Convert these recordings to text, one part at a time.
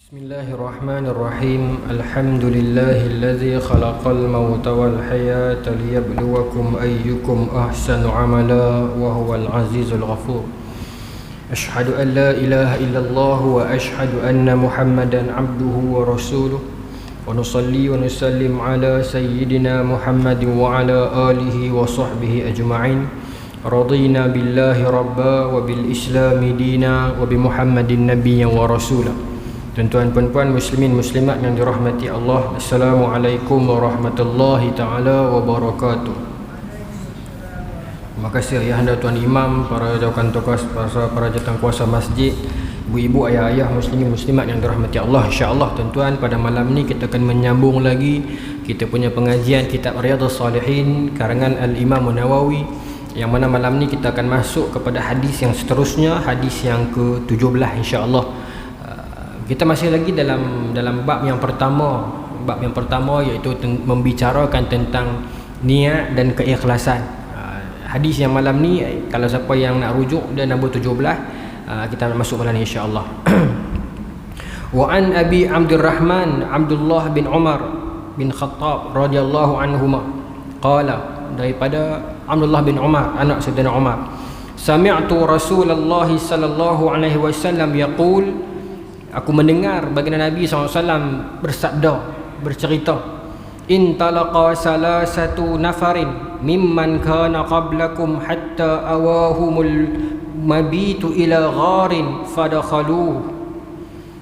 Bismillahirrahmanirrahim. Alhamdulillahilladzi khalaqal mauta wal hayata liyabluwakum ayyukum ahsanu amala wa huwal azizul ghafur. Ashhadu an la ilaha illallah wa ashhadu anna Muhammadan abduhu wa rasuluh. Wa nusalli wa nusallim ala sayyidina Muhammadin wa ala alihi wa sahbihi ajma'in. Radina billahi rabba wa bil islami dina wa bi Muhammadin nabiyyan wa rasulah. Tuan-tuan puan-puan muslimin muslimat yang dirahmati Allah, Assalamualaikum warahmatullahi taala wabarakatuh. Terima kasih ayah anda tuan imam, para jawatan tokoh, para jawatan kuasa masjid, ibu-ibu, ayah-ayah muslimin muslimat yang dirahmati Allah. Insya-Allah tuan-tuan, pada malam ni kita akan menyambung lagi kita punya pengajian kitab Riyadhus Salihin karangan Al-Imam Nawawi, yang mana malam ni kita akan masuk kepada hadis yang seterusnya, hadis yang ke-17 insya-Allah. Kita masih lagi dalam bab yang pertama. Bab yang pertama iaitu membicarakan tentang niat dan keikhlasan. Hadis yang malam ni, kalau siapa yang nak rujuk, dia nombor 17. Kita nak masuk malam ni insya-Allah. Wa an Abi Abdurrahman Abdullah bin Umar bin Khattab radhiyallahu anhuma qala, daripada Abdullah bin Umar, anak Sayyidina Umar, sami'tu Rasulullah sallallahu alaihi wasallam yaqul, aku mendengar baginda Nabi SAW bersabda, bercerita, intalaqa salasatu nafarin mimman kana qablakum hatta awahumul mabitu ila gharin fadakhaluh.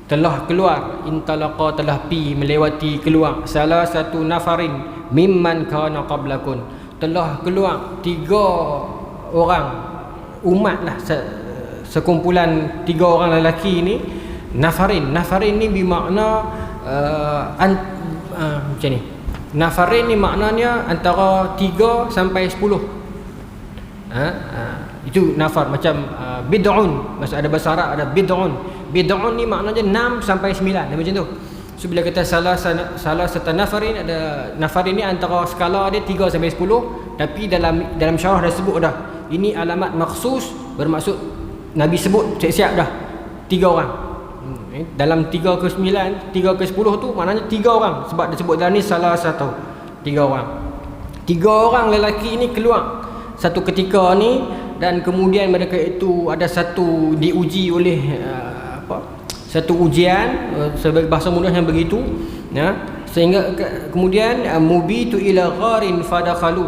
Telah keluar, intalaqa telah pi, melewati, keluar, salasatu nafarin mimman kana qablakum, telah keluar 3 orang umat lah, sekumpulan 3 orang lelaki ni. Nafarin ni bermakna macam ni. Nafarin ni maknanya antara 3 sampai 10. Itu nafar, macam bid'un. Maksud ada bahasa Arab ada bid'un. Bid'un ni maknanya 6 sampai 9, macam tu. So bila kata salah satu nafarin, ada nafarin ni antara skala dia 3 sampai 10, tapi dalam syarah dah sebut dah. Ini alamat maksus, bermaksud Nabi sebut siap-siap dah 3 orang. Dalam 3 ke 9, 3 ke 10 tu maknanya 3 orang, sebab dia sebut dalam ni salah satu 3 orang. 3 orang lelaki ni keluar satu ketika ni, dan kemudian mereka itu ada satu diuji oleh satu ujian, sebagai bahasa mudahnya begitu, ya, sehingga kemudian mubitu ila gharin fadakhalu,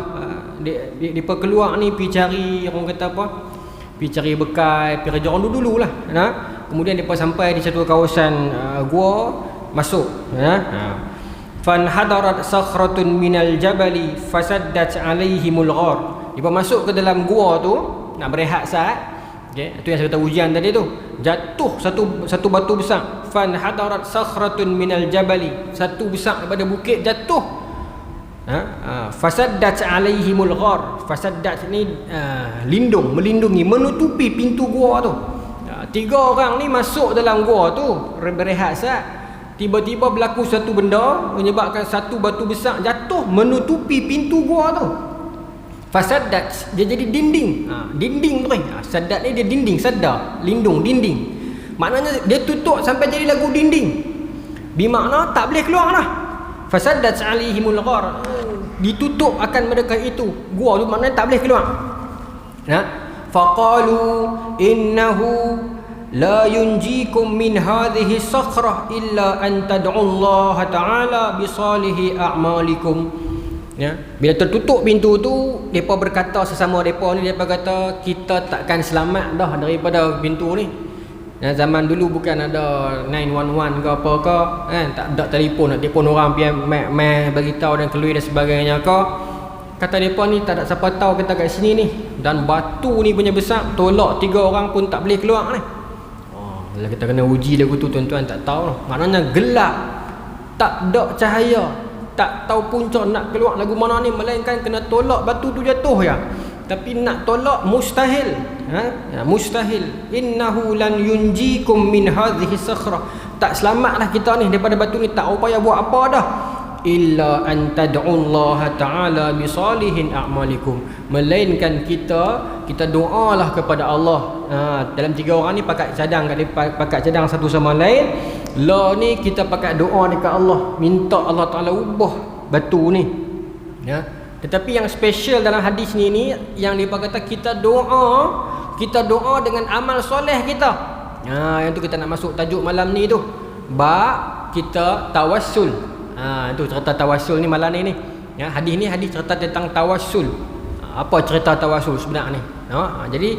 dia keluar ni pi cari, orang kata apa, pi cari bekal, pi kerja orang dulu lah, nah. Kemudian mereka sampai di satu kawasan gua, masuk, ya. Fan hadarat sakhratun minal jabali fasaddat alaihimul ghar. Mereka masuk ke dalam gua tu nak berehat saat, okey, itu yang saya kata ujian tadi tu. Jatuh satu batu besar. Fan hadarat sakhratun minal jabali, satu besar daripada bukit jatuh. Fasaddat alaihimul ghar. Fasaddat ni lindung, melindungi, menutupi pintu gua tu. 3 orang ni masuk dalam gua tu berehat sat. Tiba-tiba berlaku satu benda menyebabkan satu batu besar jatuh menutupi pintu gua tu. Fasaddat, dia jadi dinding. Dinding tu. Sadat ni dia dinding, sadar, lindung, dinding. Maknanya dia tutup sampai jadi lagu dinding. Bermakna tak boleh keluar dah. Fasaddat alaihimul ghar. Ditutup akan mereka itu. Gua tu maknanya tak boleh keluar. Faqalu innahu la yunjikum min hadhihi sakhrah illa an tad'u Allah ta'ala bi salihi a'malikum. Ya, bila tertutup pintu tu, depa berkata sesama depa ni, depa kata kita takkan selamat dah daripada pintu ni. Ya, zaman dulu bukan ada 911 ke apa ke, kan, tak ada telefon nak telefon orang pian mai bagi tahu dan keluar dan sebagainya ke. Kata depa ni tak ada siapa tahu kita kat sini ni, dan batu ni punya besar, tolak 3 orang pun tak boleh keluar ni. Bila kita kena uji lagu tu tuan-tuan, tak tahu lah. Maknanya gelap, tak ada cahaya, tak tahu puncak nak keluar lagu mana ni, melainkan kena tolak batu tu jatuh ya. Tapi nak tolak mustahil. Mustahil. Innahu lan yunjikum min hadhihi sakhrah. Tak selamatlah kita ni daripada batu ni, tak upaya buat apa dah. Illa an tad'u Allah ta'ala bi salihin a'malikum, melainkan kita kita doalah kepada Allah. Dalam 3 orang ni pakat cadang satu sama lain. Ni kita pakat doa dekat Allah, minta Allah Taala ubah batu ni. Ya. Tetapi yang special dalam hadis ni yang dia kata kita doa dengan amal soleh kita. Yang tu kita nak masuk tajuk malam ni tu. Bab kita tawassul. Itu cerita tawassul ni malam ni. Ya, hadis ni hadis cerita tentang tawassul. Apa cerita tawassul sebenarnya ni? Jadi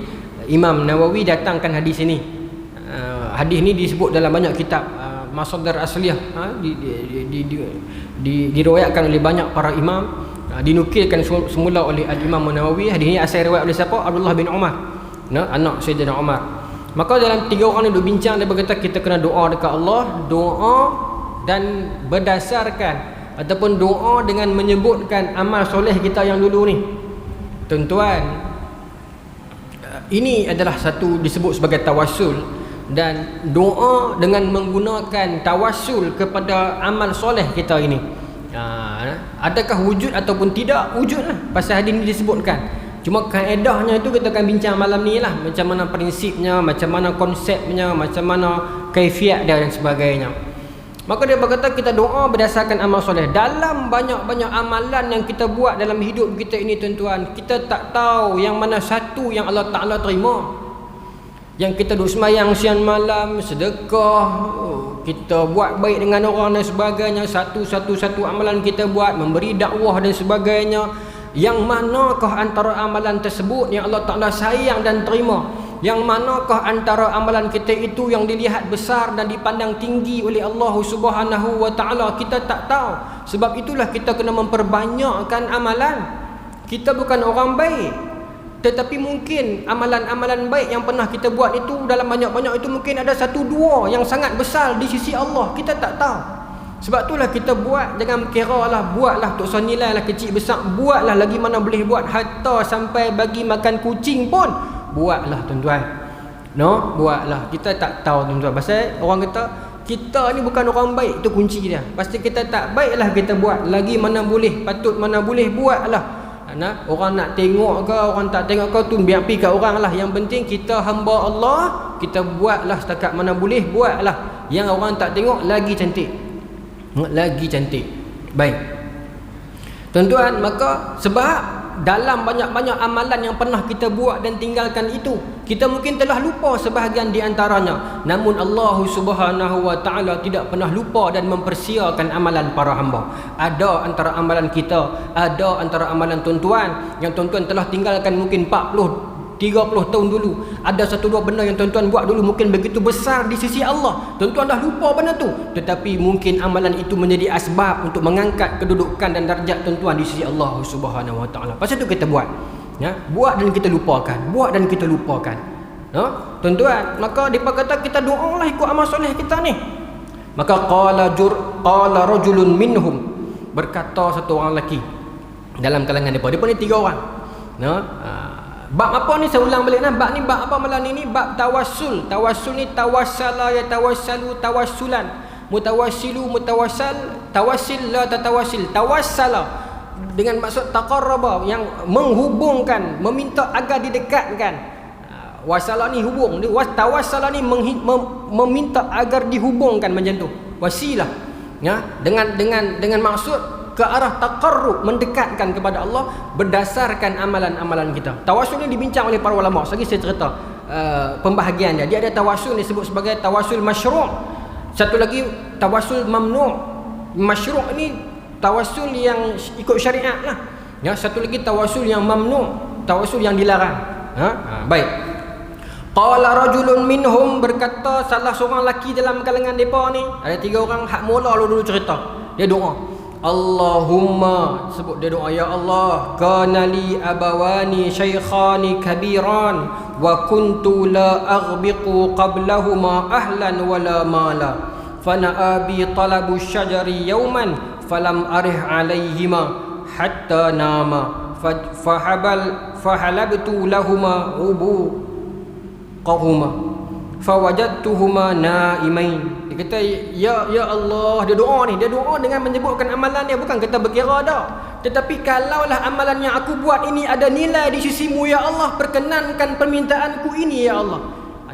Imam Nawawi datangkan hadis ini. Hadis ni disebut dalam banyak kitab Masdar Asliyah. Diriwayatkan oleh banyak para imam. Dinukilkan semula oleh Al-Imam Nawawi. Hadis ini asal riwayat oleh siapa? Abdullah bin Umar, anak Sayyidina Umar. Maka dalam 3 orang ni duk bincang, dia berkata kita kena doa dekat Allah, doa dan berdasarkan ataupun doa dengan menyebutkan amal soleh kita yang dulu ni. Tuan-tuan, ini adalah satu disebut sebagai tawassul, dan doa dengan menggunakan tawassul kepada amal soleh kita ini. Adakah wujud ataupun tidak? Wujud lah. Pasal hadis ini disebutkan. Cuma kaedahnya itu kita akan bincang malam ni lah. Macam mana prinsipnya, macam mana konsepnya, macam mana kaifiat dia dan sebagainya. Maka dia berkata kita doa berdasarkan amal soleh. Dalam banyak-banyak amalan yang kita buat dalam hidup kita ini, tuan-tuan, kita tak tahu yang mana satu yang Allah Ta'ala terima. Yang kita duduk semayang siang malam, sedekah, kita buat baik dengan orang dan sebagainya, satu amalan kita buat, memberi dakwah dan sebagainya. Yang manakah antara amalan tersebut yang Allah Ta'ala sayang dan terima? Yang manakah antara amalan kita itu yang dilihat besar dan dipandang tinggi oleh Allah Subhanahu wa Ta'ala? Kita tak tahu. Sebab itulah kita kena memperbanyakkan amalan. Kita bukan orang baik, tetapi mungkin amalan-amalan baik yang pernah kita buat itu, dalam banyak-banyak itu mungkin ada 1-2 yang sangat besar di sisi Allah. Kita tak tahu. Sebab itulah kita buat, jangan kira lah, buatlah tak usah nilai lah kecil besar, buatlah lagi mana boleh buat, hatta sampai bagi makan kucing pun buatlah, tuan-tuan. Buatlah. Kita tak tahu, tuan-tuan. Pasal orang kata kita ni bukan orang baik, itu kunci dia. Pasti kita tak baiklah kita buat, lagi mana boleh, patut mana boleh buatlah. Orang nak tengok ke, orang tak tengok ke, tu biar pergi kat orang lah. Yang penting kita hamba Allah, kita buatlah setakat mana boleh, buatlah. Yang orang tak tengok lagi cantik, lagi cantik. Baik, tuan-tuan, maka sebab dalam banyak-banyak amalan yang pernah kita buat dan tinggalkan itu, kita mungkin telah lupa sebahagian di antaranya. Namun Allah Subhanahu wa Ta'ala tidak pernah lupa dan mempersiakan amalan para hamba. Ada antara amalan kita, ada antara amalan tuan-tuan yang tuan-tuan telah tinggalkan mungkin 40-30 tahun dulu. Ada 1-2 benda yang tuan-tuan buat dulu mungkin begitu besar di sisi Allah, tuan-tuan dah lupa benda tu. Tetapi mungkin amalan itu menjadi asbab untuk mengangkat kedudukan dan darjat tuan-tuan di sisi Allah Subhanahu wa Ta'ala. Pasal tu kita buat, buat dan kita lupakan, buat dan kita lupakan. Tuan-tuan, maka dia kata kita doalah ikut amal soleh kita ni. Maka qala rajulun minhum, berkata satu orang lelaki dalam kalangan depa ni 3 orang. Bab apa ni, saya ulang balik bab ni bab apa malam ni? Bab tawassul. Tawassul ni tawassala ya tawassalu tawassulan, mutawassilu mutawassal, tawassil la tatawassil. Tawassala dengan maksud taqarraba, yang menghubungkan, meminta agar didekatkan. Wasala ni hubung, tawassala ni meminta agar dihubungkan, macam tu. Wasilah, dengan maksud ke arah taqarrub, mendekatkan kepada Allah berdasarkan amalan-amalan kita. Tawassul ni dibincang oleh para ulama. Lagi saya cerita pembahagian dia. Dia ada tawassul disebut sebagai tawassul masyru'. Satu lagi tawassul mamnu'. Masyru' ni tawassul yang ikut syariat lah. Satu lagi tawassul yang mamnu', tawassul yang dilarang. Baik. Qala rajulun minhum, berkata salah seorang lelaki dalam kalangan depa ni. Ada 3 orang, hak mula dulu cerita. Dia doa, Allahumma, sebut dia doa, ya Allah, kana li abawani shaykhani kabiran wa kuntu la aghbiqu qablahuma ahlan wala mala fana abi talabu syajari yawman falam arih alaihima hatta nama fahalabtu lahuma ubuqahuma fawajadtuhuma naimain. Dia kata, ya Allah, dia doa ni, dia doa dengan menyebutkan amalan dia, bukan kata berkira dah. Tetapi kalaulah amalan yang aku buat ini ada nilai di sisimu ya Allah, perkenankan permintaanku ini ya Allah.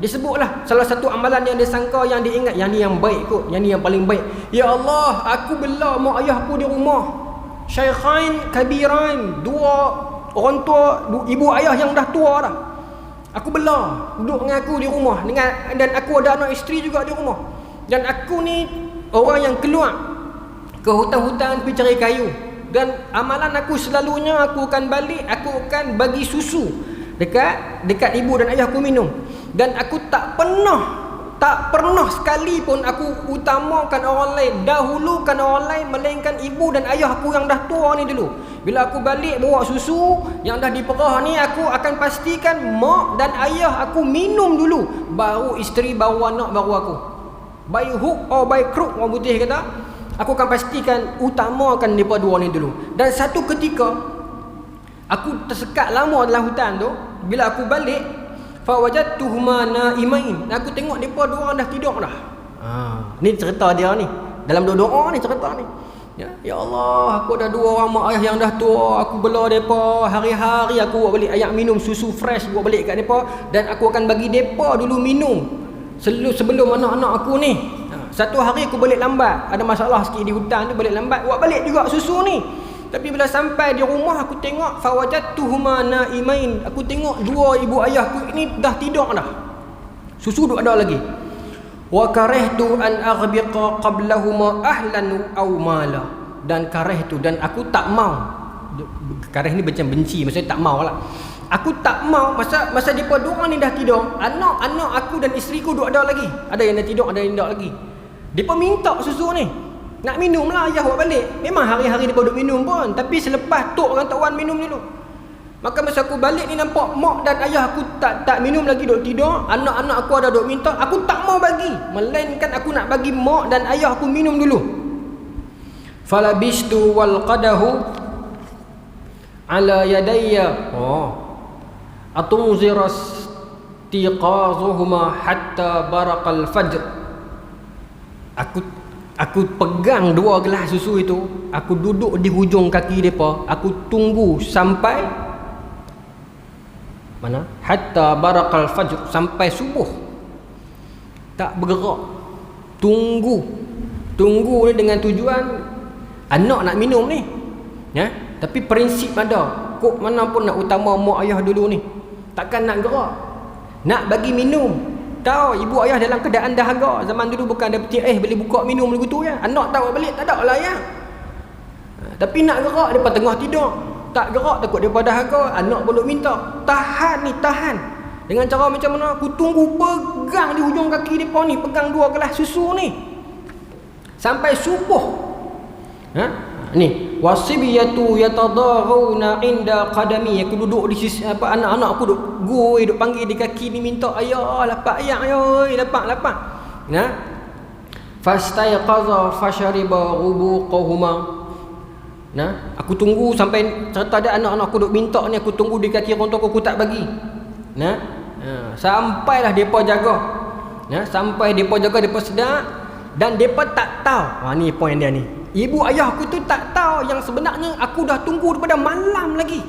Disebutlah salah satu amalan yang disangka, yang diingat, yang ni yang baik kot, yang ni yang paling baik. Ya Allah, aku bela mak ayahku di rumah, syaikhain kabiran, dua orang tua, ibu ayah yang dah tua dah. Aku bela duduk dengan aku di rumah, dan aku ada anak isteri juga di rumah. Dan aku ni orang yang keluar ke hutan-hutan pergi cari kayu. Dan amalan aku selalunya aku akan balik, aku akan bagi susu dekat ibu dan ayah aku minum. Dan aku tak pernah sekali pun aku utamakan orang lain, dahulukan orang lain, melainkan ibu dan ayah aku yang dah tua ni dulu. Bila aku balik bawa susu yang dah diperah ni, aku akan pastikan mak dan ayah aku minum dulu, baru isteri, baru anak, baru aku. By hook or by crook, orang putih kata, aku akan pastikan utamakan mereka dua ni dulu. Dan satu ketika aku tersekat lama dalam hutan tu, bila aku balik, fawajadtuhuma naimain, aku tengok mereka dua orang dah tidur dah. Ni cerita dia ni, dalam doa ni cerita ni. Ya Allah, aku ada dua orang mak ayah yang dah tua, aku bela mereka, hari-hari aku buat balik ayak minum susu fresh, buat balik kat mereka, dan aku akan bagi mereka dulu minum sebelum anak-anak aku ni. Satu hari aku balik lambat, ada masalah sikit di hutan tu, balik lambat, buat balik juga susu ni. Tapi bila sampai di rumah, aku tengok fawajadtuhuma naimain, aku tengok dua ibu ayahku ini dah tidur dah, susu duk ada lagi. Wa karihtu an aghbiqa qablahuma ahlan aw mala, dan karihtu, dan aku tak mau, karih ni macam benci, maksudnya tak mau lah. Aku tak mau masa depa dua orang ni dah tidur, anak-anak aku dan isteriku duk ada lagi, ada yang dah tidur, ada yang tak lagi. Depa minta susu ni, nak minum lah ayah buat balik. Memang hari-hari depa duk minum pun, tapi selepas tok orang tawan minum dulu. Maka masa aku balik ni, nampak mak dan ayah aku tak minum lagi, duk tidur. Anak-anak aku ada duk minta, aku tak mau bagi, melainkan aku nak bagi mak dan ayah aku minum dulu. Falabistu wal qadahu ala yadayya atunziras tiqazuhuma hatta barakal fajr. Aku pegang dua gelas susu itu, aku duduk di hujung kaki mereka, aku tunggu sampai mana? Hatta barakal fajr, sampai subuh. Tak bergerak. Tunggu ni dengan tujuan anak nak minum ni. Ya, tapi prinsip ada. Kok mana pun nak utama mak ayah dulu ni. Takkan nak gerak. Nak bagi minum. Tahu ibu ayah dalam keadaan dahaga. Zaman dulu bukan ada peti boleh buka minum begitu ya. Anak tahu balik tak ada lah ya. Tapi nak gerak, depa tengah tidur. Tak gerak, takut dia dahaga, anak belum minta. Tahan dengan cara macam mana? Aku tunggu, pegang di hujung kaki depa ni, pegang dua gelas susu ni sampai subuh. Ni wasibiyatu yatadaruna inda qadami, aku duduk di sisi anak-anak aku duk panggil di kaki ni, minta ayah lapak, ayah oi lapak. Fastayqaza fashariba rubuqahuma. Aku tunggu sampai cerita ada anak-anak aku duk minta ni, aku tunggu di kaki orang tua aku tak bagi. Sampailah depa jaga. Sampai depa jaga, depa sedar, dan depa tak tahu. Ni poin dia ni. Ibu ayah aku tu tak tahu yang sebenarnya aku dah tunggu daripada malam lagi.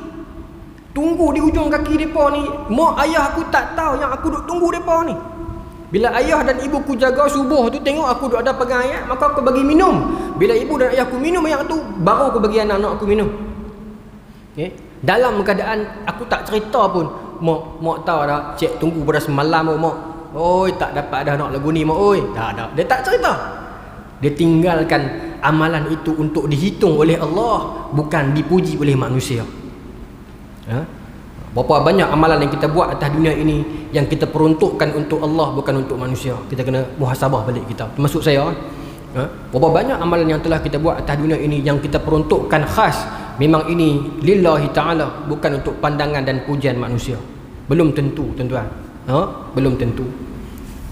Tunggu di hujung kaki depa ni. Mak ayah aku tak tahu yang aku duk tunggu depa ni. Bila ayah dan ibuku jaga subuh tu, tengok aku duk ada pegang ayat, maka aku bagi minum. Bila ibu dan ayahku minum ayat tu, baru aku bagi anak-anak aku minum. Dalam keadaan aku tak cerita pun. Mak tahu dah, cik tunggu pada semalam mak. Oi, tak dapat dah nak lagu ni mak oi. Tak. Dia tak cerita. Dia tinggalkan amalan itu untuk dihitung oleh Allah, bukan dipuji oleh manusia. Berapa banyak amalan yang kita buat atas dunia ini yang kita peruntukkan untuk Allah, bukan untuk manusia. Kita kena muhasabah balik kita, termasuk saya. Berapa banyak amalan yang telah kita buat atas dunia ini yang kita peruntukkan khas, memang ini lillahi ta'ala, bukan untuk pandangan dan pujian manusia. Belum tentu tuan-tuan. Belum tentu.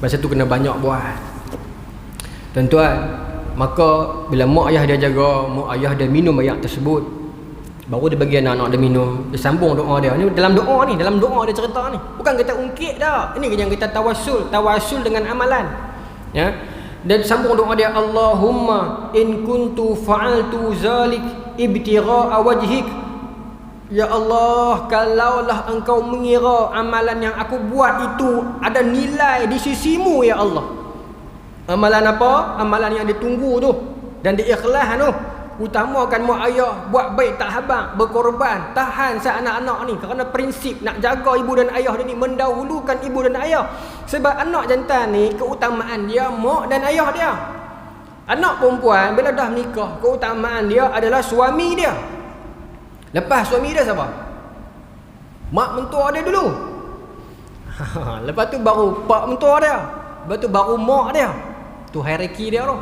Masa tu kena banyak buat tuan-tuan. Maka bila mak ayah dia jaga, mak ayah dia minum ayat tersebut, baru dia bagi anak-anak dia minum. Dia sambung doa dia. Ni dalam doa dia cerita ni. Bukan kita ungkit dah. Ini yang kita tawasul dengan amalan. Dan sambung doa dia, Allahumma in kuntu fa'altu zalik ibtigha'a wajhik. Ya Allah, kalaulah engkau mengira amalan yang aku buat itu ada nilai di sisimu ya Allah. Amalan apa? Amalan yang ditunggu tu dan diikhlas tu. Utamakan mak ayah, buat baik tak habang, berkorban, tahan anak-anak ni kerana prinsip nak jaga ibu dan ayah dia ni, mendahulukan ibu dan ayah. Sebab anak jantan ni keutamaan dia mak dan ayah dia. Anak perempuan bila dah nikah, keutamaan dia adalah suami dia. Lepas suami dia siapa? Mak mentua dia dulu. Lepas tu baru pak mentua dia. Lepas tu baru mak dia. Tu hierarki dia tu.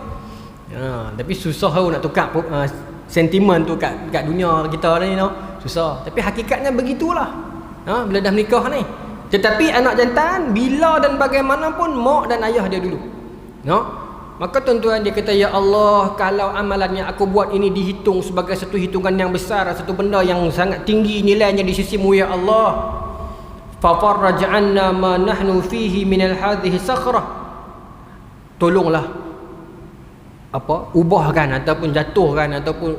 Tapi susah nak tukar sentimen tu kat dunia kita ni no. Susah. Tapi hakikatnya begitulah. Bila dah menikah ni. Tetapi anak jantan bila dan bagaimanapun mak dan ayah dia dulu. No? Maka tuan-tuan dia kata, ya Allah, kalau amalan yang aku buat ini dihitung sebagai satu hitungan yang besar, satu benda yang sangat tinggi nilainya di sisimu ya Allah, fafarraj 'anna ma nahnu fihi min hadhihi sakhrah. Tolonglah ubahkan ataupun jatuhkan ataupun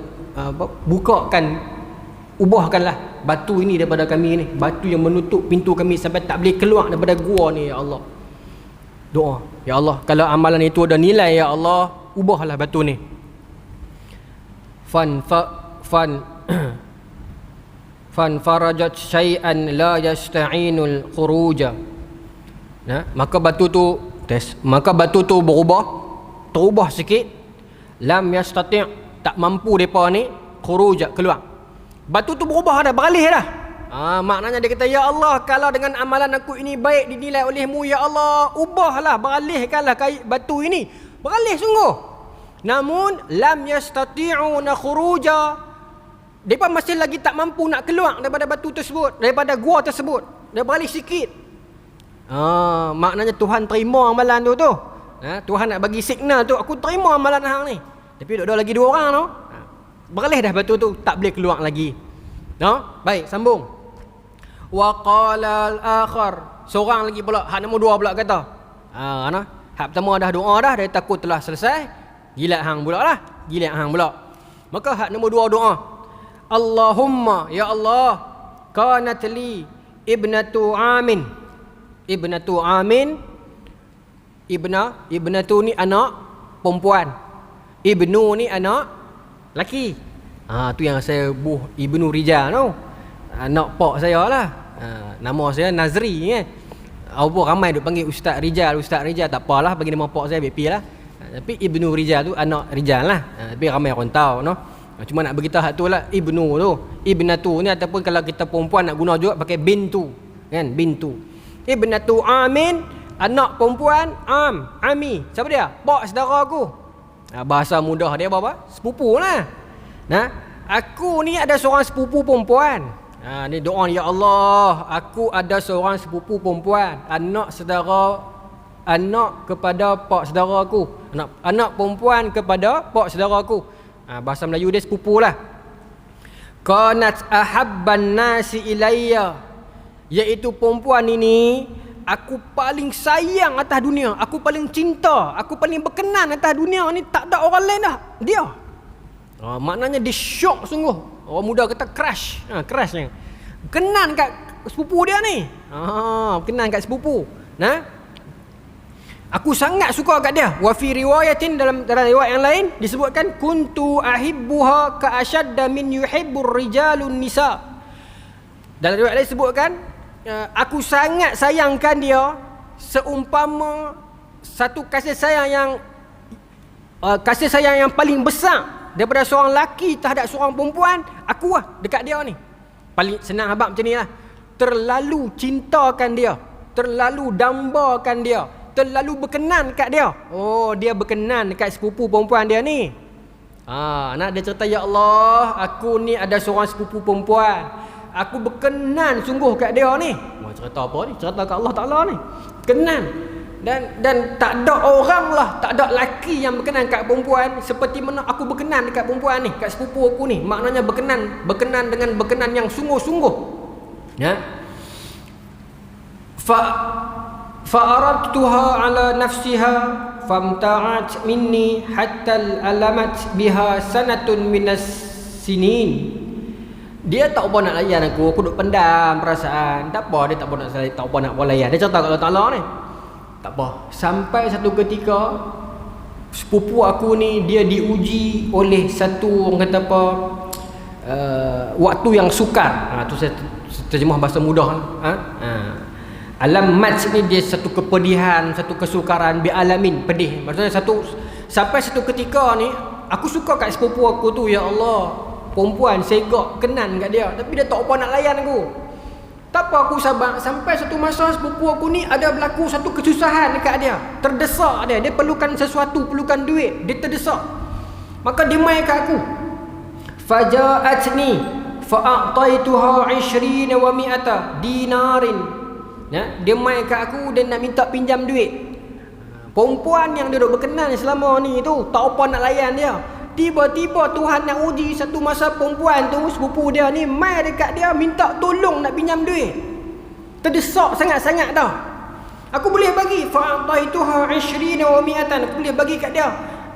ubahkanlah batu ini daripada kami ni, batu yang menutup pintu kami sampai tak boleh keluar daripada gua ni ya Allah. Doa, ya Allah, kalau amalan itu ada nilai ya Allah, ubahlah batu ni. Fan farajat syai'an la yasta'inul khuruja. Maka batu tu terubah sikit. Lam yastati', tak mampu depa ni khuruja, keluar. Batu tu berubah dah, beralih dah. Maknanya dia kata, ya Allah, kalau dengan amalan aku ini baik dinilai olehmu ya Allah, ubahlah, beralihkanlah batu ini. Beralih sungguh. Namun lam yastati'una khuruja, depa masih lagi tak mampu nak keluar daripada batu tersebut, daripada gua tersebut. Dia beralih sikit. Maknanya Tuhan terima amalan tu. Tuhan nak bagi signal tu, aku terima amalan hang ni. Tapi duduk lagi 2 orang tu. Beralih dah batu tu, tak boleh keluar lagi. Baik, sambung. Wa qala al-akhar, seorang lagi pula, hak nombor 2 pula kata. Hak pertama dah doa dah, dia takut telah selesai. Gilat hang pula lah. Maka hak nombor 2 doa. Allahumma, ya Allah, kanat li ibnatu amin. Ibnatu ni anak perempuan. Ibnu ni anak laki. Tu yang saya Ibnu Rijal tu. Anak pak saya lah. Nama saya Nazri Apa ramai duk panggil Ustaz Rijal, tak apalah, bagi nama pak saya BP lah. Tapi Ibnu Rijal tu anak Rijal lah. Tapi ramai orang tahu no. Cuma nak beritahu hak tu lah, Ibnu tu. Ibnatu ni ataupun kalau kita perempuan nak guna juga pakai bintu. Kan, bintu. Ibnatu amin, anak perempuan ami. Siapa dia? Pak saudara aku. Bahasa mudah dia apa? Sepupu lah. Aku ni ada seorang sepupu perempuan. Ni doa, ya Allah, aku ada seorang sepupu perempuan, anak kepada pak saudara aku. Anak perempuan kepada pak saudara aku. Bahasa Melayu dia sepupu lah. Kanat ahabban nasi ilayya, iaitu perempuan ini aku paling sayang atas dunia, aku paling cinta, aku paling berkenan atas dunia ni, tak ada orang lain dah, dia. Maknanya dia syok sungguh. Orang muda kata crush. Crushnya kenan kat sepupu dia ni. Kenan kat sepupu. Aku sangat suka kat dia. Wa fi riwayatin, dalam riwayat yang lain disebutkan, kuntu ahibbuha ka ashadda min yuhibbur rijalun nisa. Dalam riwayat lain disebutkan, aku sangat sayangkan dia seumpama satu kasih sayang yang paling besar daripada seorang lelaki terhadap seorang perempuan, aku lah dekat dia ni. Paling senang habaq macam ni lah. Terlalu cintakan dia, terlalu dambakan dia, terlalu berkenan kat dia. Dia berkenan dekat sepupu perempuan dia ni. Nak dia cerita, ya Allah, aku ni ada seorang sepupu perempuan, aku berkenan sungguh kat dia ni. Cerita apa ni? Cerita kat Allah Ta'ala ni. Kenan. Dan tak ada orang lah, tak ada lelaki yang berkenan kat perempuan seperti mana aku berkenan dekat perempuan ni, kat sepupu aku ni. Maknanya berkenan dengan berkenan yang sungguh-sungguh. Fa'aradtuha ala nafsiha famta'at minni hatta alamat biha sanatun minas sinin. Dia tak apa nak layan aku duk pendam perasaan. Tak apa dia tak apa nak layan. Dia cerita kat Allah Taala ni. Tak apa. Sampai satu ketika sepupu aku ni dia diuji oleh satu orang kata apa waktu yang sukar. Tu saya terjemah bahasa mudah lah. Alam mats ni dia satu kepedihan, satu kesukaran, bi'alamin, pedih. Maksudnya sampai satu ketika ni aku suka kat sepupu aku tu, ya Allah. Perempuan segak kenan kat dia, tapi dia tak apa nak layan aku. Tak apa aku sabar sampai satu masa sepupu aku ni ada berlaku satu kesusahan dekat dia. Terdesak dia perlukan sesuatu, perlukan duit, dia terdesak. Maka dia mai kat aku. Faja'atni fa'ataituha 20 wa 100 dinarin. Ya, dia mai kat aku dan nak minta pinjam duit. Perempuan yang dia duk berkenan selama ni tu tak apa nak layan dia. Tiba-tiba Tuhan nak uji satu masa perempuan tu, sepupu dia ni mai dekat dia minta tolong nak pinjam duit. Terdesak sangat-sangat dah. Aku boleh bagi fa'ataituha 20 wa 100. Aku boleh bagi kat dia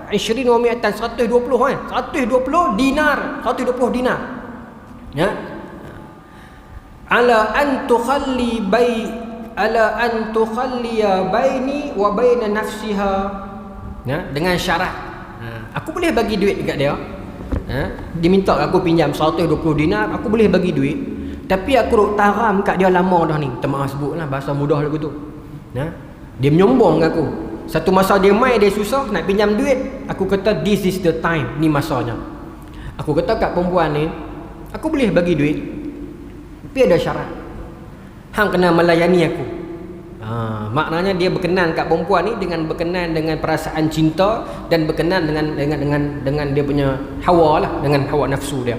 20 wa 100, 120 kan. 120 dinar, 120 dinar. Ya. Ala an tukhalliya baini wa baina nafsiha. Ya, dengan syarat aku boleh bagi duit dekat dia. Dia minta aku pinjam 120 dinar, aku boleh bagi duit. Tapi aku duk taram kat dia lama dah ni. Minta maaf sebutlah bahasa mudah lagu tu. Dia menyombong kat aku. Satu masa dia mai dia susah nak pinjam duit, aku kata this is the time, ni masanya. Aku kata kat perempuan ni, aku boleh bagi duit, tapi ada syarat. Hang kena melayani aku. Maknanya dia berkenan kat perempuan ni dengan berkenan dengan perasaan cinta dan berkenan dengan dia punya hawa lah, dengan hawa nafsu dia.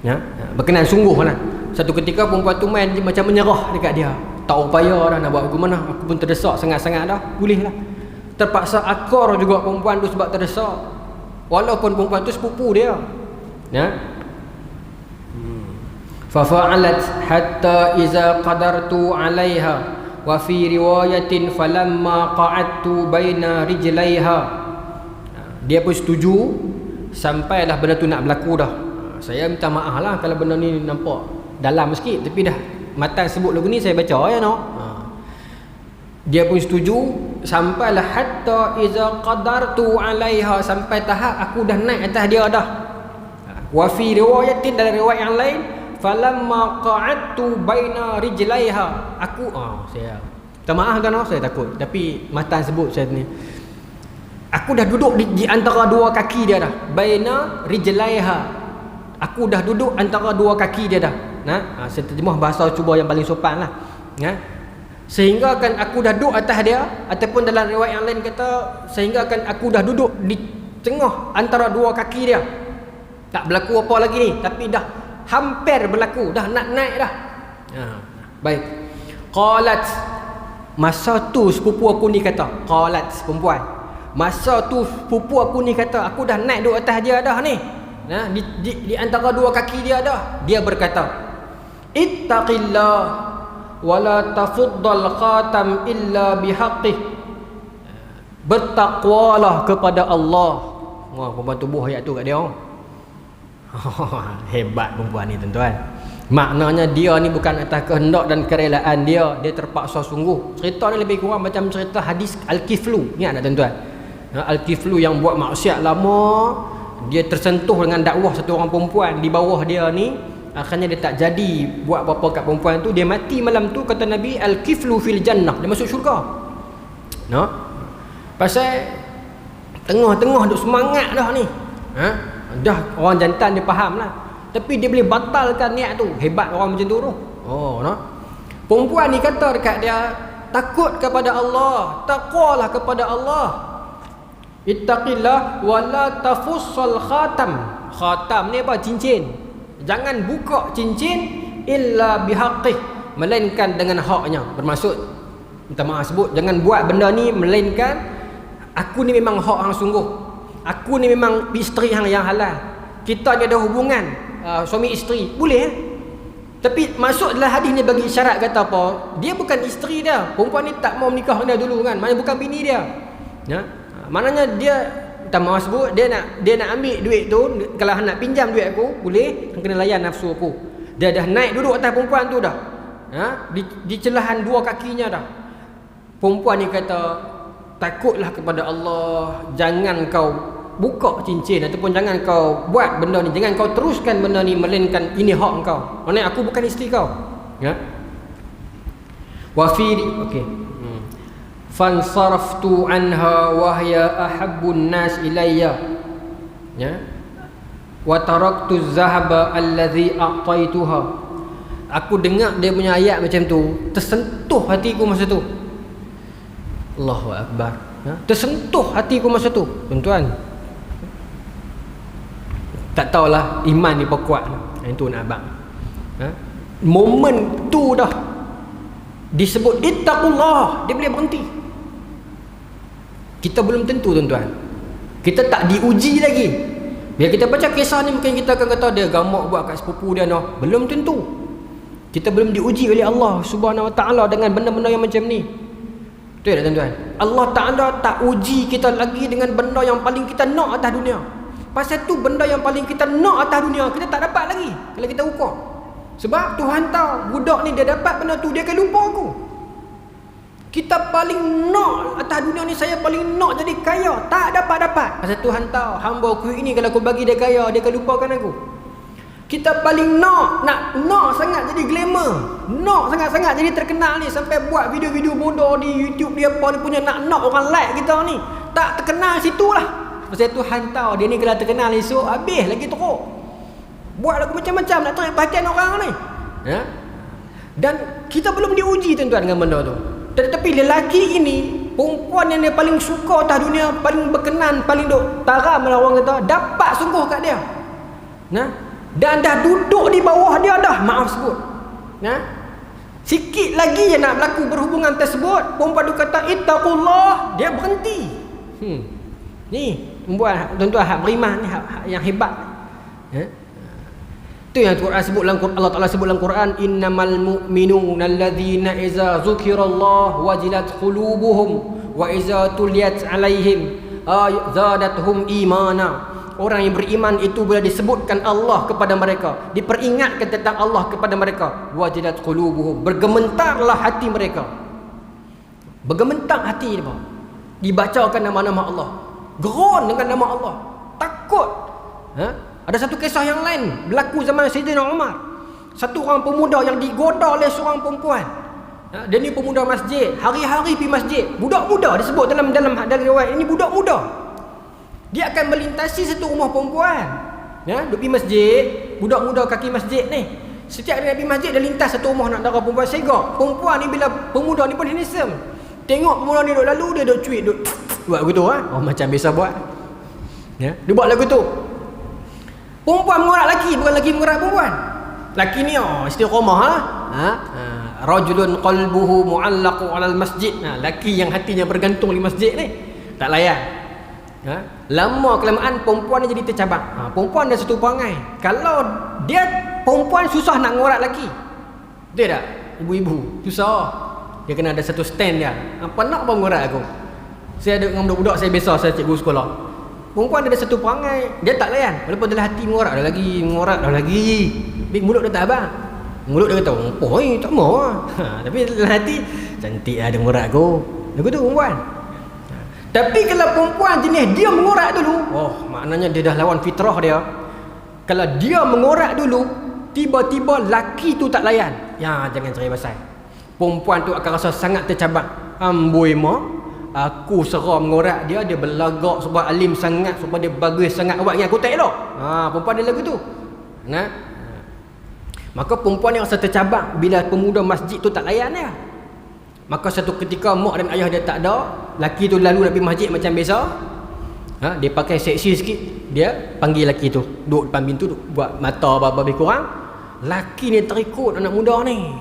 Ya, berkenan sungguh lah. Satu ketika perempuan tu main macam menyerah dekat dia. Tak upaya dah nak buat aku mana. Aku pun terdesak sangat-sangat dah. Boleh lah. Terpaksa akor juga perempuan tu sebab terdesak. Walaupun perempuan tu sepupu dia. Ya. Fa fa'alat hatta iza qadartu 'alaiha. Wa fi riwayatin falamma qa'adtu baina rijlaiha. Dia pun setuju sampailah benda tu nak berlaku dah. Saya minta maaf lah kalau benda ni nampak dalam sikit, tapi dah matan sebut lagu ni saya baca ya no. Dia pun setuju sampailah hatta iza qadartu 'alaiha, sampai tahap aku dah naik atas dia dah. Wa fi riwayatin, dalam riwayat yang lain, falamma qa'adtu baina rijlaiha. Aku saya minta maaf kan, saya takut, tapi matan sebut saya ni. Aku dah duduk di antara dua kaki dia dah. Baina rijlaiha. Aku dah duduk antara dua kaki dia dah. Saya terjemah bahasa cuba yang paling sopan lah. Sehingga kan aku dah duduk atas dia, ataupun dalam riwayat yang lain kata sehingga kan aku dah duduk di tengah antara dua kaki dia. Tak berlaku apa lagi ni, tapi dah hampir berlaku, dah nak naik dah. Baik. Qalat, masa tu sepupu aku ni kata, qalat perempuan. Masa tu sepupu aku ni kata, aku dah naik duduk atas dia dah ni. Di antara dua kaki dia dah. Dia berkata, ittaqillah wa la tafuddal khatam illa bihaqqih. Bertakwalah kepada Allah. Wah, perempuan tubuh ayat tu kat dia. Hebat perempuan ni tuan-tuan. Maknanya dia ni bukan atas kehendak dan kerelaan dia, dia terpaksa sungguh. Cerita ni lebih kurang macam cerita hadis Al-Kiflu. Ingat tak tuan-tuan? Al-Kiflu yang buat maksiat lama, dia tersentuh dengan dakwah satu orang perempuan di bawah dia ni, akhirnya dia tak jadi buat apa-apa kat perempuan tu. Dia mati malam tu, kata Nabi, Al-Kiflu fil jannah, dia masuk syurga. Pasal tengah-tengah duk semangat dah ni. Dah orang jantan dia faham lah, tapi dia boleh batalkan niat tu. Hebat orang macam tu tu. Perempuan ni kata dekat dia, takut kepada Allah, taqwalah kepada Allah. Ittaqillah wa la tafussal khatam. Khatam ni apa? Cincin. Jangan buka cincin illa bihaqqih, melainkan dengan haknya. Bermaksud, minta maaf sebut, jangan buat benda ni melainkan aku ni memang hak hang sungguh. Aku ni memang isteri hang yang halal. Kita ni ada hubungan suami isteri, boleh Tapi masuk dalam hadis ni bagi syarat, kata apa? Dia bukan isteri dia. Perempuan ni tak mau menikah dengan dia dulu kan. Maknanya bukan bini dia. Maknanya dia Kata mak sebut dia nak ambil duit tu, kalau nak pinjam duit aku boleh, kena layan nafsu aku. Dia dah naik duduk atas perempuan tu dah. Di celahan dua kakinya dah. Perempuan ni kata, takutlah kepada Allah, jangan kau buka cincin ataupun jangan kau buat benda ni, jangan kau teruskan benda ni, melainkan ini hak kau. Maksudnya aku bukan isteri kau. Wa fi okey. Fansaraftu anha wa hiya ahabbun nas ilayya. Wa taraktu az-zahaba alladhi a'taituha. Aku dengar dia punya ayat macam tu, tersentuh hatiku masa tu. Allahu akbar. Tersentuh hatiku masa tu, tuan-tuan. Tak tahulah iman ni kuat. Itu nak abang. Momen tu dah disebut ittaqullah, dia boleh berhenti. Kita belum tentu, tuan-tuan. Kita tak diuji lagi. Bila kita baca kisah ni, mungkin kita akan kata dia gamak buat kat sepupu dia no. Belum tentu. Kita belum diuji oleh Allah Subhanahu Wa Taala dengan benda-benda yang macam ni. Betul tak, tuan-tuan? Allah Ta'ala tak uji kita lagi dengan benda yang paling kita nak atas dunia. Pasal tu benda yang paling kita nak atas dunia, kita tak dapat lagi kalau kita ukur. Sebab Tuhan tahu budak ni dia dapat benda tu, dia akan lupa aku. Kita paling nak atas dunia ni, saya paling nak jadi kaya, tak dapat-dapat. Pasal Tuhan tahu hamba aku ini kalau aku bagi dia kaya, dia akan lupakan aku. Kita paling nak sangat jadi glamour, nak sangat-sangat jadi terkenal ni, sampai buat video-video bodoh di YouTube dia apa, dia punya nak orang like kita ni. Tak terkenal situlah. Pasal Tuhan tahu dia ni kalau terkenal esok habis lagi teruk. Buat lagu macam-macam nak tarik perhatian orang ni. Dan kita belum diuji, tuan-tuan, dengan benda tu. Tetapi lelaki ini, perempuan yang dia paling suka atas dunia, paling berkenan, paling duk taram orang kata, dapat sungguh kat dia. Dan dah duduk di bawah dia dah, maaf sebut. Sikit lagi yang nak berlaku berhubungan tersebut, perempuan tu kata ittaqullah, dia berhenti. Ni perempuan, tuan-tuan, hak beriman ni, hak yang hebat. Itu yang Quran sebut dalam Quran, Allah Taala sebut dalam Quran, innamal mu'minuna alladzina iza zukirallah wajilat qulubuhum wa iza tuliyat alaihim zadatuhum imana. Orang yang beriman itu bila disebutkan Allah kepada mereka, diperingatkan tentang Allah kepada mereka, wajilat qulubuhum, bergementarlah hati mereka. Bergementar hati dia, dibacakan nama-nama Allah, geron dengan nama Allah, takut. Ada satu kisah yang lain berlaku zaman Sayyidina Umar. Satu orang pemuda yang digoda oleh seorang perempuan. Dia ni pemuda masjid, hari-hari pergi masjid. Budak muda disebut dalam riwayat ini, budak muda. Dia akan melintasi satu rumah perempuan. Dia pergi masjid, budak muda kaki masjid ni. Setiap dia pergi masjid, dia lintas satu rumah nak darah perempuan, segak. Perempuan ni bila pemuda ni pun handsome. Tengok pemuda ni duk lalu, dia duk cuit, duk buat begitu macam biasa buat. Dia buat lagu tu. Perempuan mengorak lelaki, bukan lelaki mengorak perempuan. Lelaki ni istiqamah rajulun qalbuhu mu'allaqu 'alal masjid. Lelaki yang hatinya bergantung di masjid ni, tak layan. Lama kelamaan perempuan ni jadi tercabang. Perempuan dah satu perangai, kalau dia perempuan susah nak mengorak lelaki. Betul tak? Ibu-ibu susah. Dia kena ada satu stand dia. Apa nak apa mengorak aku? Saya ada dengan budak-budak saya biasa, saya cikgu sekolah. Perempuan ada satu perangai, dia tak layan. Walaupun dalam hati mengorak dah lagi. Mulut dia tak abang. Mulut dia kata, "Oh, tak mau." Tapi dalam hati, "Cantik ada mengorak aku." Lagu tu perempuan. Tapi kalau perempuan jenis dia mengorak dulu, maknanya dia dah lawan fitrah dia. Kalau dia mengorak dulu, tiba-tiba laki tu tak layan, jangan cerai pasal. Perempuan tu akan rasa sangat tercabang. Amboi mak, aku seram mengorak dia, dia berlagak sebab alim sangat, sebab dia bagus sangat awak yang aku tak elok. Perempuan dia lagu tu. Maka perempuan yang rasa tercabang bila pemuda masjid tu tak layan dia. Maka satu ketika mak dan ayah dia tak ada, laki tu lalu nak pergi masjid macam biasa. Dia pakai seksi sikit, dia panggil laki tu, duduk depan pintu, buat mata apa-apa lebih kurang. Laki ni terikut anak muda ni.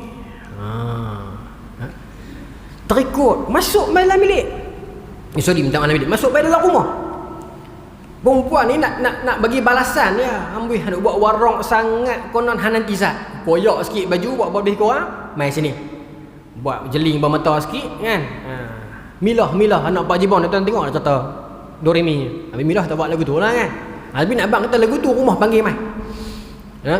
Terikut masuk dalam bilik. Minta maaf bilik. Masuk dalam rumah. Perempuan ni nak bagi balasan dia. Amboi nak buat warung sangat konon hanan tizat. Koyak sikit baju, buat lebih kurang, mai sini. Buat jeling bermata sikit kan. Milah anak Pak Jibon tuan tengok dah kata. Doremi. Habis Milah tak buat lagu tu lah kan. Habis nak abang kata lagu tu rumah panggil mai. Ha?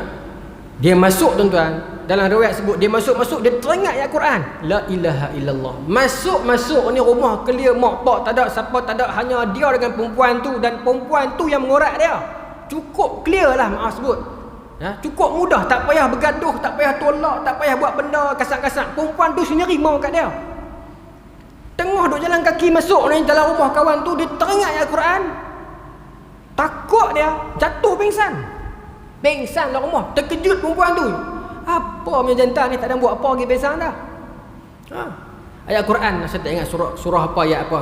Dia masuk tuan-tuan. Dalam riwayat sebut dia masuk dia teringat ayat Quran. La ilaha illallah. Masuk ni rumah clear, mak pak tak ada, siapa tak ada, hanya dia dengan perempuan tu, dan perempuan tu yang mengorak dia. Cukup clear lah maaf sebut. Ya, cukup mudah, tak payah bergaduh, tak payah tolak, tak payah buat benda kasar-kasar. Perempuan tu sendiri mau kat dia. Tengah duk jalan kaki masuk ni dalam rumah kawan tu, dia teringat ayat Quran. Takut dia, jatuh pingsan. Pingsan dalam rumah, terkejut perempuan tu. Apa punya jantan ni tak ada buat apa lagi pingsan dah. Ha. Ayat Quran saya tak ingat surah apa ayat apa.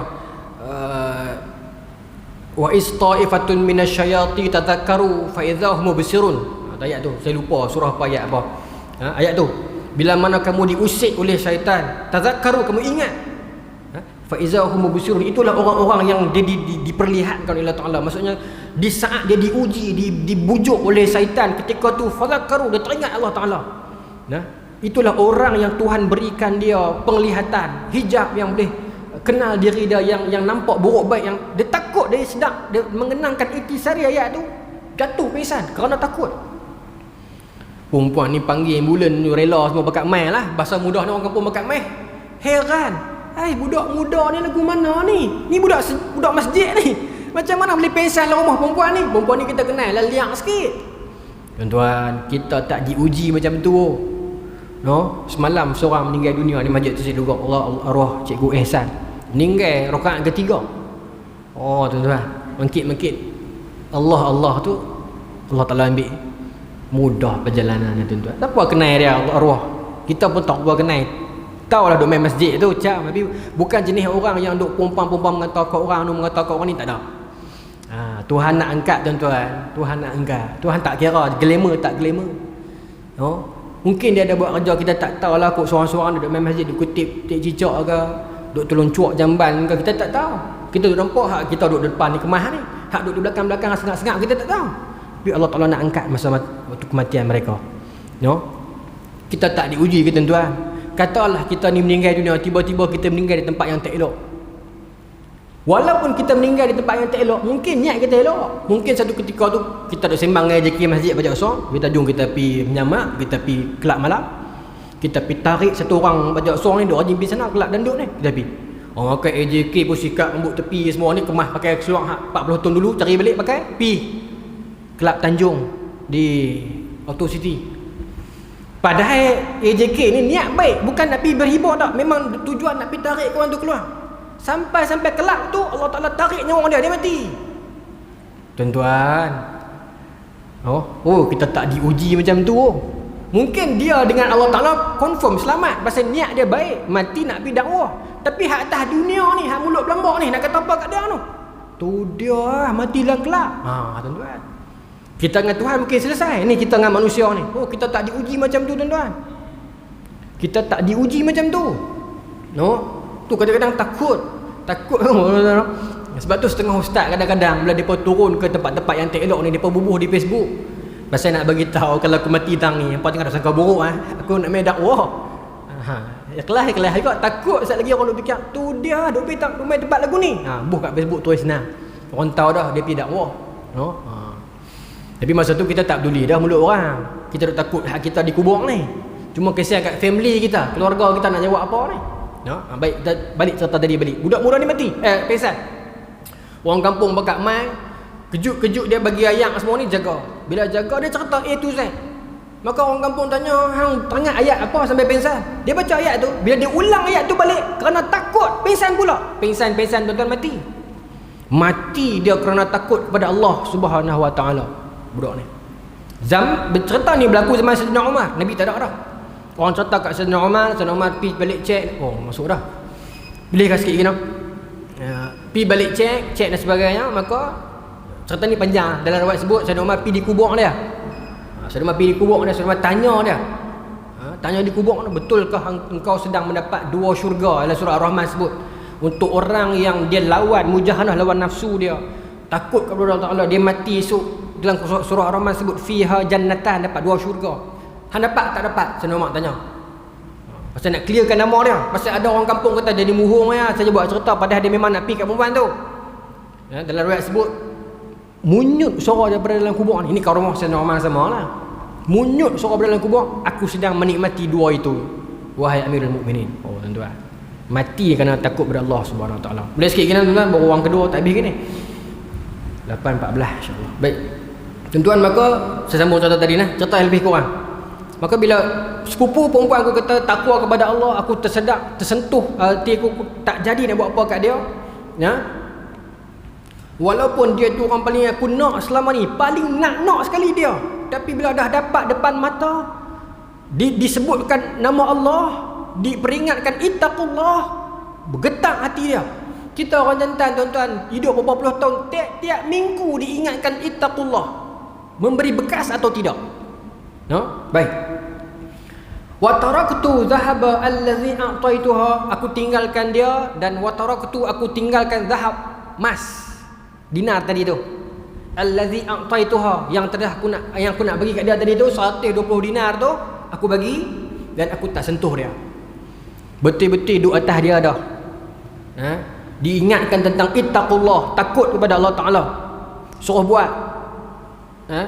Wa ista'ifatun minasyayati tadhakkaru fa idzahum mubsirun. Ayat tu saya lupa surah apa ayat apa. Ha, ayat tu bila mana kamu diusik oleh syaitan, tadhakkaru, kamu ingat. Fa idzahum mubsirun, itulah orang-orang yang diperlihatkan oleh Allah Taala. Maksudnya di saat dia diuji, dibujuk oleh syaitan, ketika tu fadhakkaru, dia teringat Allah Taala. Nah, itulah orang yang Tuhan berikan dia penglihatan, hijab yang boleh kenal diri dia, yang nampak buruk baik, yang dia takut, dia sedang dia mengenangkan intisari ayat tu, jatuh pingsan kerana takut. Perempuan ni panggil ambulan, rela semua bakat mai lah. Bahasa mudah ni orang kampung bakat mai. Heran, hai budak muda ni lagu mana ni? Ni budak masjid ni. Macam mana boleh pingsan dalam rumah perempuan ni? Perempuan ni kita kenal lah, liang sikit. Tuan-tuan, kita tak diuji macam tu. No, semalam seorang meninggal dunia di masjid tu, saya duga Allah arwah Cikgu Ehsan. Meninggal rakaat ketiga. Oh tuan-tuan, mengkit Allah tu Allah Taala ambil mudah perjalanannya tuan-tuan. Tak apa kenal dia arwah. Kita pun tak apa kenal. Tahulah duk main masjid tu macam, tapi bukan jenis orang yang duk pompang-pompang mengatakan orang ni, mengatakan orang ni, tak ada. Tuhan nak angkat tuan-tuan, Tuhan nak angkat. Tuhan tak kira glamour tak glamour. No? Mungkin dia ada buat kerja kita tak tahulah, kot seorang-seorang duduk main masjid, duk kutip cicak ke, duk tolong cuak jamban ke, kita tak tahu. Kita duduk nampak hak kita duduk depan ni kemah ni, hak duduk di belakang-belakang sengak-sengak, kita tak tahu. Tapi Allah Taala nak angkat masa waktu kematian mereka. No? Kita tak diuji ke tuan-tuan. Katalah kita ni meninggal dunia, tiba-tiba kita meninggal di tempat yang tak elok. Walaupun kita meninggal di tempat yang tak elok, mungkin niat kita elok. Mungkin satu ketika tu kita duk sembang dengan rezeki masjid baca usah, kita jom kita pi menyamak, kita pi kelab malam. Kita pi tarik satu orang baca usah ni, duk rajin pi sana kelab dandut ni, kita pi. Orang pakai AJK pun sikat rambut tepi semua ni, kemas pakai seluar 40 ton dulu, cari balik pakai pi kelab Tanjung di Auto City. Padahal AJK ni niat baik, bukan nak pergi berhibur tak, memang tujuan nak pergi tarik kawan tu keluar. Sampai kelak tu Allah Taala tarik nyawa dia mati. Tuan-tuan, kita tak diuji macam tu. Mungkin dia dengan Allah Taala confirm selamat pasal niat dia baik, mati nak pergi dakwah. Tapi hak atas dunia ni, hak mulut belambak ni, nak kata apa kat dia tu? Tu dia matilah kelak. Tuan-tuan, kita dengan Tuhan mungkin selesai. Ni kita dengan manusia ni. Kita tak diuji macam tu tuan-tuan. Kita tak diuji macam tu. No? Tu kadang-kadang takut. Sebab tu setengah ustaz kadang-kadang bila depa turun ke tempat-tempat yang tak elok ni, depa bubuh di Facebook. Pasal nak bagi tahu kalau aku mati tang ni, hangpa tengah sangka buruk aku nak main dakwah. Ikhlas juga takut sekali lagi orang duk fikir tu dia duk pergi main tempat lagu ni. Buh kat Facebook tulis senang. Orang tahu dah dia pergi dakwah. No? Tapi masa tu kita tak peduli dah mulut orang. Kita duk takut hak kita dikubur ni. Cuma kesian kat family kita, keluarga kita nak jawab apa ni. No? Baik, kita balik cerita tadi balik. Budak muda ni mati. Pingsan. Orang kampung bakat mai, kejut-kejut dia bagi ayat semua ni jaga. Bila jaga dia cerita A to Z. Maka orang kampung tanya, hang teringat ayat apa sampai pingsan? Dia baca ayat tu, bila dia ulang ayat tu balik kerana takut, pingsan pula. Pingsan tuan-tuan mati. Mati dia kerana takut kepada Allah Subhanahu Wa Taala. Budak ni. Bercerita ni berlaku zaman Sayyidina Umar. Nabi tak ada dah. Orang cerita kat Sayyidina Umar pergi balik cek. Masuk dah. Boleh sikit gini. Pergi balik cek dan sebagainya. Maka cerita ni panjang. Dalam riwayat sebut Sayyidina Umar pergi di kubur dia. Sayyidina Umar pergi di kubur dia. Sayyidina Umar tanya dia. Tanya di kubur dia, betulkah engkau sedang mendapat 2 syurga? Dalam surah Ar-Rahman sebut. Untuk orang yang dia lawan, mujahadah lawan nafsu dia, takut kepada Allah Ta'ala, dia mati esok. Dalam surah Ar-Rahman sebut fiha jannatan, dapat 2 syurga. Hang dapat tak dapat? Sayyidina Umar tanya. Pasal nak clearkan nama dia. Pasal ada orang kampung kata dia ni muhung ya, saja buat cerita padahal dia memang nak pergi kat perempuan tu. Ya, dalam riwayat sebut munyut suara daripada dalam kubur ni. Ini karamah senormal samalah. Munyut suara daripada dalam kubur, aku sedang menikmati dua itu. Wahai Amirul Mukminin. Oh tuan-tuan. Mati kerana takut kepada Allah Subhanahu Wa Taala. Boleh sikit kena tuan-tuan, baru orang kedua tak habis ke ni. 8:14 insya-Allah. Baik. Tuan-tuan, maka saya sambung cerita tadi nah, cerita yang lebih kurang. Maka bila sepupu perempuan aku kata takwa kepada Allah, aku tersedak, tersentuh hati aku tak jadi nak buat apa kat dia. Ya. Walaupun dia tu orang paling aku nak selama ni, paling nak sekali dia. Tapi bila dah dapat depan mata disebutkan nama Allah, diperingatkan ittaqullah, bergetar hati dia. Kita orang jantan tuan-tuan, hidup beberapa puluh tahun, tiap minggu diingatkan ittaqullah. Memberi bekas atau tidak? No? Baik. Wa taraktu dhahaba allazi a'taituha, aku tinggalkan dia, dan wa taraktu, aku tinggalkan zahab, emas, dinar tadi tu. Allazi a'taituha, yang aku nak bagi kat dia tadi tu 120 dinar tu aku bagi, dan aku tak sentuh dia. Betul-betul duduk atas dia dah. Ha? Diingatkan tentang ittaqullah, takut kepada Allah Taala. Suruh buat. Ha?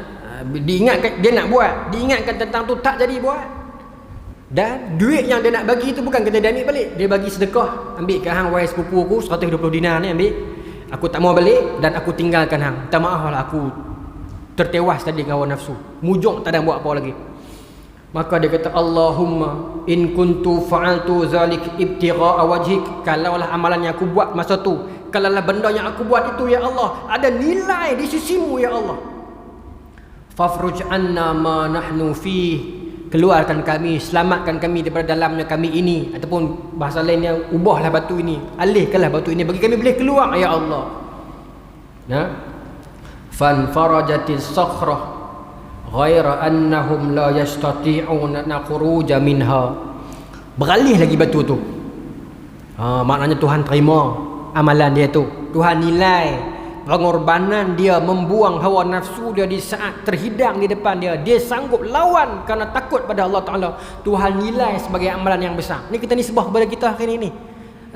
Diingatkan dia nak buat, diingatkan tentang tu tak jadi buat. Dan duit yang dia nak bagi tu bukan kata dia ambil balik, dia bagi sedekah. Ambil kat hang wahai sepupu aku 120 dinar ni, ambil. Aku tak mau balik dan aku tinggalkan hang. Minta maaf lah, aku tertewas tadi dengan hawa nafsu. Mujung tak ada buat apa lagi. Maka dia kata, Allahumma in kuntu fa'altu zalik ibtigha'a wajhik, kalaulah amalan yang aku buat masa tu, kalaulah benda yang aku buat itu ya Allah ada nilai di sisimu ya Allah, fafruj anna ma nahnu fih, keluarkan kami, selamatkan kami daripada dalamnya kami ini, ataupun bahasa lainnya, ubahlah batu ini, alihkanlah batu ini bagi kami boleh keluar ya Allah. Ya. Fan farajatis sakhrah ghaira annahum la yastati'una khuruja minha, beralih lagi batu tu. Maknanya Tuhan terima amalan dia tu, Tuhan nilai pengorbanan dia, membuang hawa nafsu dia di saat terhidang di depan dia, dia sanggup lawan kerana takut pada Allah Ta'ala. Tuhan nilai sebagai amalan yang besar. Ni kita nisbah kepada kita hari ni.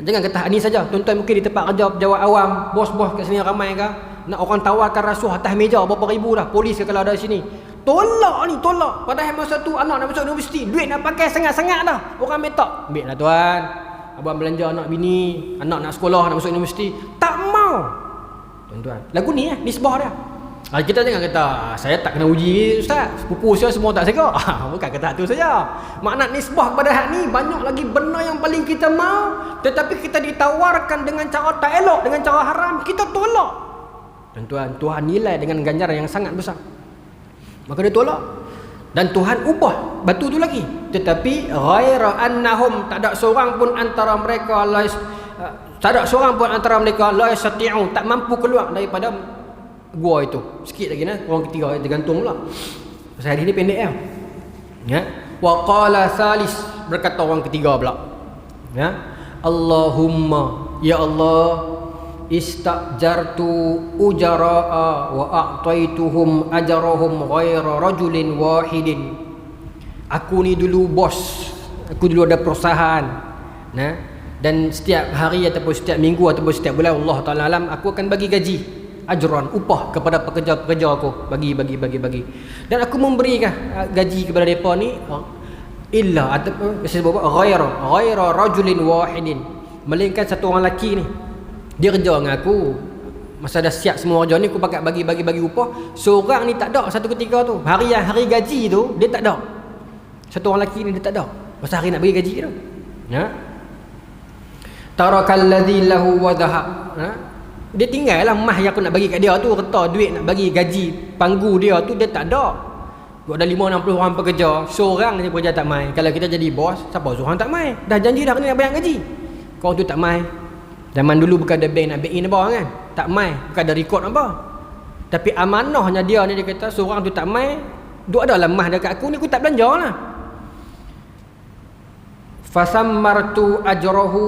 Jangan kata ni saja. Tuan-tuan mungkin di tempat kerja pejabat awam, bos-bos kat sini ramai ke, nak orang tawarkan rasuah atas meja berapa ribu dah, polis ke kalau ada di sini, tolak ni, tolak. Padahal masa tu anak nak masuk universiti, duit nak pakai sangat-sangat dah, orang minta, ambil lah tuan, abang belanja anak bini, anak nak sekolah, nak masuk universiti, tak mau. Tuan-tuan, lagu ni nisbah dia. Kita jangan kata saya tak kena uji ustaz, sepupu saya semua tak sega. Bukan kata tu saja. Makna nisbah kepada hak ni banyak lagi benda yang paling kita mau, tetapi kita ditawarkan dengan cara tak elok, dengan cara haram, kita tolak. Tuan-tuan, Tuhan nilai dengan ganjaran yang sangat besar. Maka dia tolak, dan Tuhan ubah batu tu lagi. Tetapi ghaira annahum, tak ada seorang pun antara mereka la yastati'u, tak mampu keluar daripada gua itu. Sikit lagi nah, orang ketiga tergantung pula. Pasal hari ni pendek ya. Wa qala salis, berkata orang ketiga pula. Ya. Allahumma, ya Allah, istajartu ujara'a wa a'taituhum ajarahum ghaira rajulin wahidin. Aku ni dulu bos, aku dulu ada perusahaan, nah, dan setiap hari ataupun setiap minggu ataupun setiap bulan, Allah Ta'ala alam, aku akan bagi gaji, ajran, upah kepada pekerja-pekerja aku, bagi. Dan aku memberikan gaji kepada mereka ni illa ataupun ghaira rajulin wahidin, melainkan satu orang lelaki ni, dia kerja dengan aku, masa dah siap semua kerja ni, aku pakai bagi upah. Seorang ni tak ada satu ketika tu, hari gaji tu dia tak ada, satu orang lelaki ni dia tak ada masa hari nak bagi gaji tu. Ya. Tarakal ladzi lahu wa dhahab. Dia tinggallah mah yang aku nak bagi kat dia tu, kerta duit nak bagi gaji panggu dia tu dia tak ada. Ada 50-60 orang pekerja, seorang je pekerja tak mai. Kalau kita jadi bos, siapa seorang tak mai? Dah janji dah kena bayar gaji, kau tu tak mai. Zaman dulu bukan ada bank nak back in apa kan, tak mai, bukan ada rekod apa. Tapi amanahnya dia ni, dia kata seorang tu tak mai, duk ada lemah dekat aku ni, aku tak belanja lah. Fasammartu ajrahu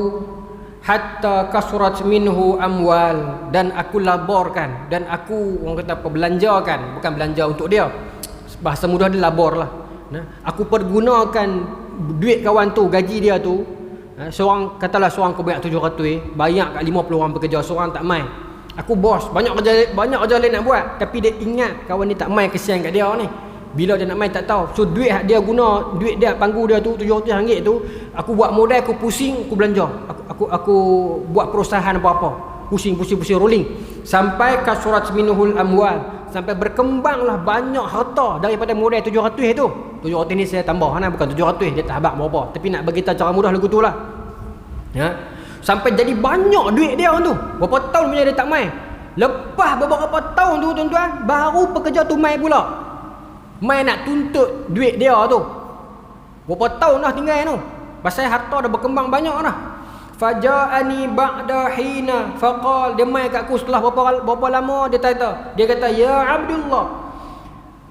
hatta kasurat minhu amwal, dan aku laborkan, dan aku orang kata apa, belanjakan, bukan belanja untuk dia, bahasa mudah dia labor lah. Aku pergunakan duit kawan tu, gaji dia tu. Seorang, katalah seorang kau bayar 700, bayar kat 50 orang pekerja, seorang tak mai, Aku bos, banyak kerja lain nak buat, tapi dia ingat kawan ni tak mai, kesian kat dia ni. Bila dia nak mai tak tahu. So duit dia guna, duit dia panggu dia tu RM700 tu, aku buat modal, aku pusing, aku belanja. Aku buat perusahaan apa-apa. Pusing rolling sampai kasurat minhul amwal, sampai berkembanglah banyak harta daripada modal 700 tu. 700 ni saya tambah bukan 700, dia tak habaq berapa, tapi nak bagi tahu cara mudah lagu tu lah. Ya. Sampai jadi banyak duit dia tu. Berapa tahun punya dia tak mai. Lepas beberapa tahun tu tuan-tuan, baru pekerja tu mai pula. Mai nak tuntut duit dia tu. Berapa tahun dah tinggal tu. Pasal harta dah berkembang banyak dah. Faja'ani ba'da hina faqal, dia mai kat aku setelah berapa lama, dia kata ya Abdullah,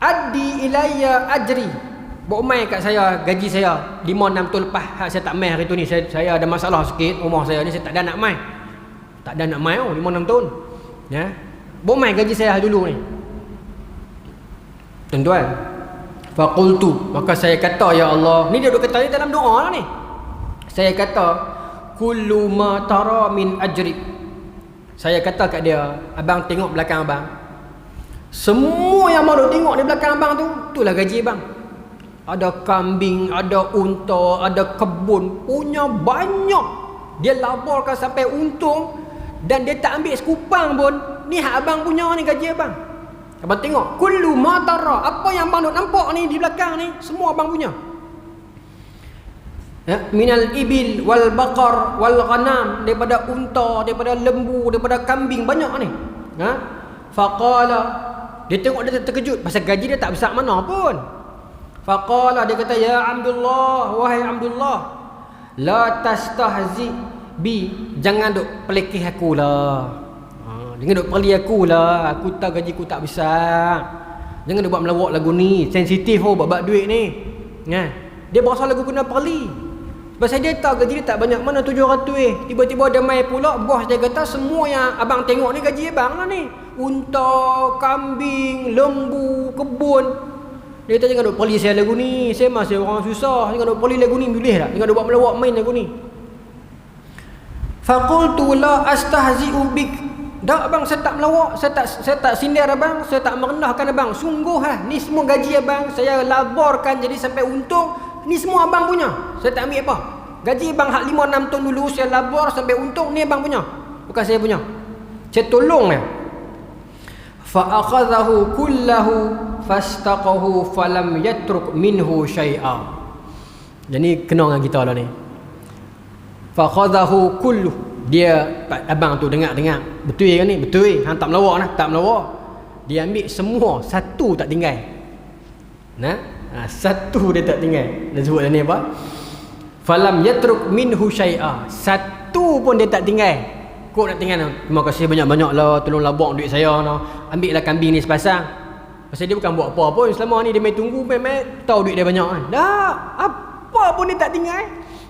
addi ilayya ajri. Bawa mai kat saya gaji saya 5-6 tahun lepas. Saya tak mai hari tu ni, saya ada masalah sikit rumah saya ni, saya tak ada nak mai. Tak ada nak mai 5-6 tahun. Ya. Bawa mai gaji saya dulu ni. Tuan-tuan, faqultu, maka saya kata ya Allah, ni dia duk kata ni dalam doa lah ni. Saya kata kullu ma tara min ajri. Saya kata kat dia, abang tengok belakang abang. Semua yang abang duk tengok di belakang abang tu, itulah gaji abang. Ada kambing, ada unta, ada kebun, punya banyak. Dia laborkan sampai untung, dan dia tak ambil sekupang pun. Ni hak abang punya ni, gaji abang. Abang tengok, kullu ma tara, apa yang abang nampak ni di belakang ni, semua abang punya. Ya, minal ibil wal baqar wal ghanam, daripada unta, daripada lembu, daripada kambing, banyak ni. Ha? Faqala, dia tengok, dia terkejut pasal gaji dia tak besar mana pun. Faqala, dia kata ya Abdullah, wahai Abdullah, la tastahzi bi, jangan duk pelekeh aku lah. Jangan duk perli aku lah, aku tahu gaji aku tak besar. Jangan duk buat melawak lagu ni, sensitif bab duit ni. Ya. Dia berasa lagu kena perli. Pasal dia tahu gaji dia tak banyak mana 700. Tiba-tiba dia mai pula, bos dia kata semua yang abang tengok ni gaji abang lah ni. Unta, kambing, lembu, kebun. Dia kata jangan duk perli saya lagu ni, saya masih orang susah. Jangan duk perli lagu ni, boleh tak? Jangan duk buat melawak main lagu ni. Faqultu la astahzi'u bik. Dak abang, saya tak melawak, saya tak sindir abang, saya tak merendahkan abang. Sungguh lah, ni semua gaji abang, saya laborkan jadi sampai untung. Ni semua abang punya, saya tak ambil apa. Gaji abang hak 5-6 tahun dulu, saya labor sampai untung, ni abang punya, bukan saya punya. Saya tolong dia. Fa akhadhahu kullahu fastaqahu falam yatruk minhu syai'a. Jadi kena dengan kita lah ni. Fa akhadhahu kullu, dia abang tu dengar betul kan ni, betul hang tak melawak nah, tak melawak. Dia ambil semua, satu tak tinggal. Satu dia tak tinggal. Dia sebut ni apa? Falam yatruk minhu syai'a, satu pun dia tak tinggal. Kau nak tinggal, terima kasih banyak-banyak lah, tolong labak duit saya no. Ambil lah kambing ni sepasang. Pasal dia bukan buat apa pun, selama ni dia main tunggu, main tahu duit dia banyak kan. Dah, apa pun dia tak tinggal.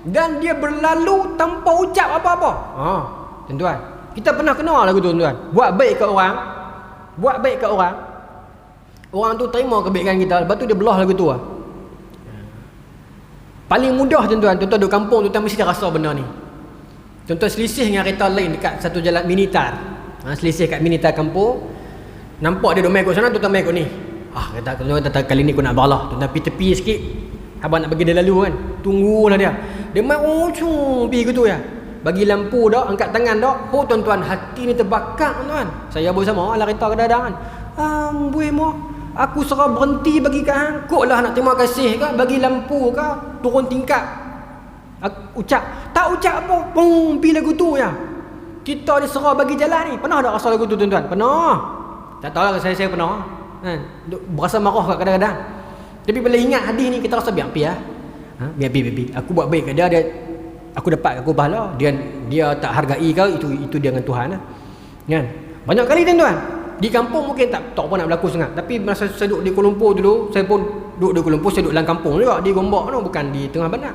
Dan dia berlalu tanpa ucap apa-apa. Tuan-tuan, kita pernah kenal lagu tu tuan-tuan. Buat baik kat orang, orang tu terima kebaikan kita, lepas tu dia belah lagu tu lah. Paling mudah tuan-tuan duduk kampung tuan-tuan mesti dah rasa benda ni. Tuan-tuan selisih dengan kereta lain dekat satu jalan Minitar. Selisih kat Minitar kampung. Nampak dia duk main kat sana, tuan-tuan main kat ni. Kata tuan-tuan, kali ni aku nak balah. Tuan-tuan pergi tepi sikit. Abang nak bagi dia lalu kan. Tunggulah dia. Dia main pergi gitu ya. Bagi lampu dah, angkat tangan dah. Tuan-tuan, hati ni terbakar tuan-tuan. Saya bersama ala kereta kadang-kadang kan. Buih mo, aku serah berhenti bagi kat hang. Kok lah nak terima kasih ke, bagi lampu ke, turun tingkap. Ucap, tak ucap apa, pergi lagu tu ya. Kita diserah bagi jalan ni. Pernah tak rasa lagu tu tuan-tuan? Pernah. Tak tahu lah, saya pernah kan. Berasa marah kadang-kadang. Tapi bila ingat hadis ni, kita rasa biar ya. Biar. Aku buat baik kat dia, aku dapat aku pahala. Dia tak hargai ke, itu dia dengan Tuhan lah. Kan? Banyak kali tuan-tuan. Di kampung mungkin tak apa nak berlaku sangat. Tapi masa saya duduk di Kuala Lumpur dulu, saya pun duduk di Kuala Lumpur, saya duduk dalam kampung juga, di Gombak tu, bukan di tengah bandar.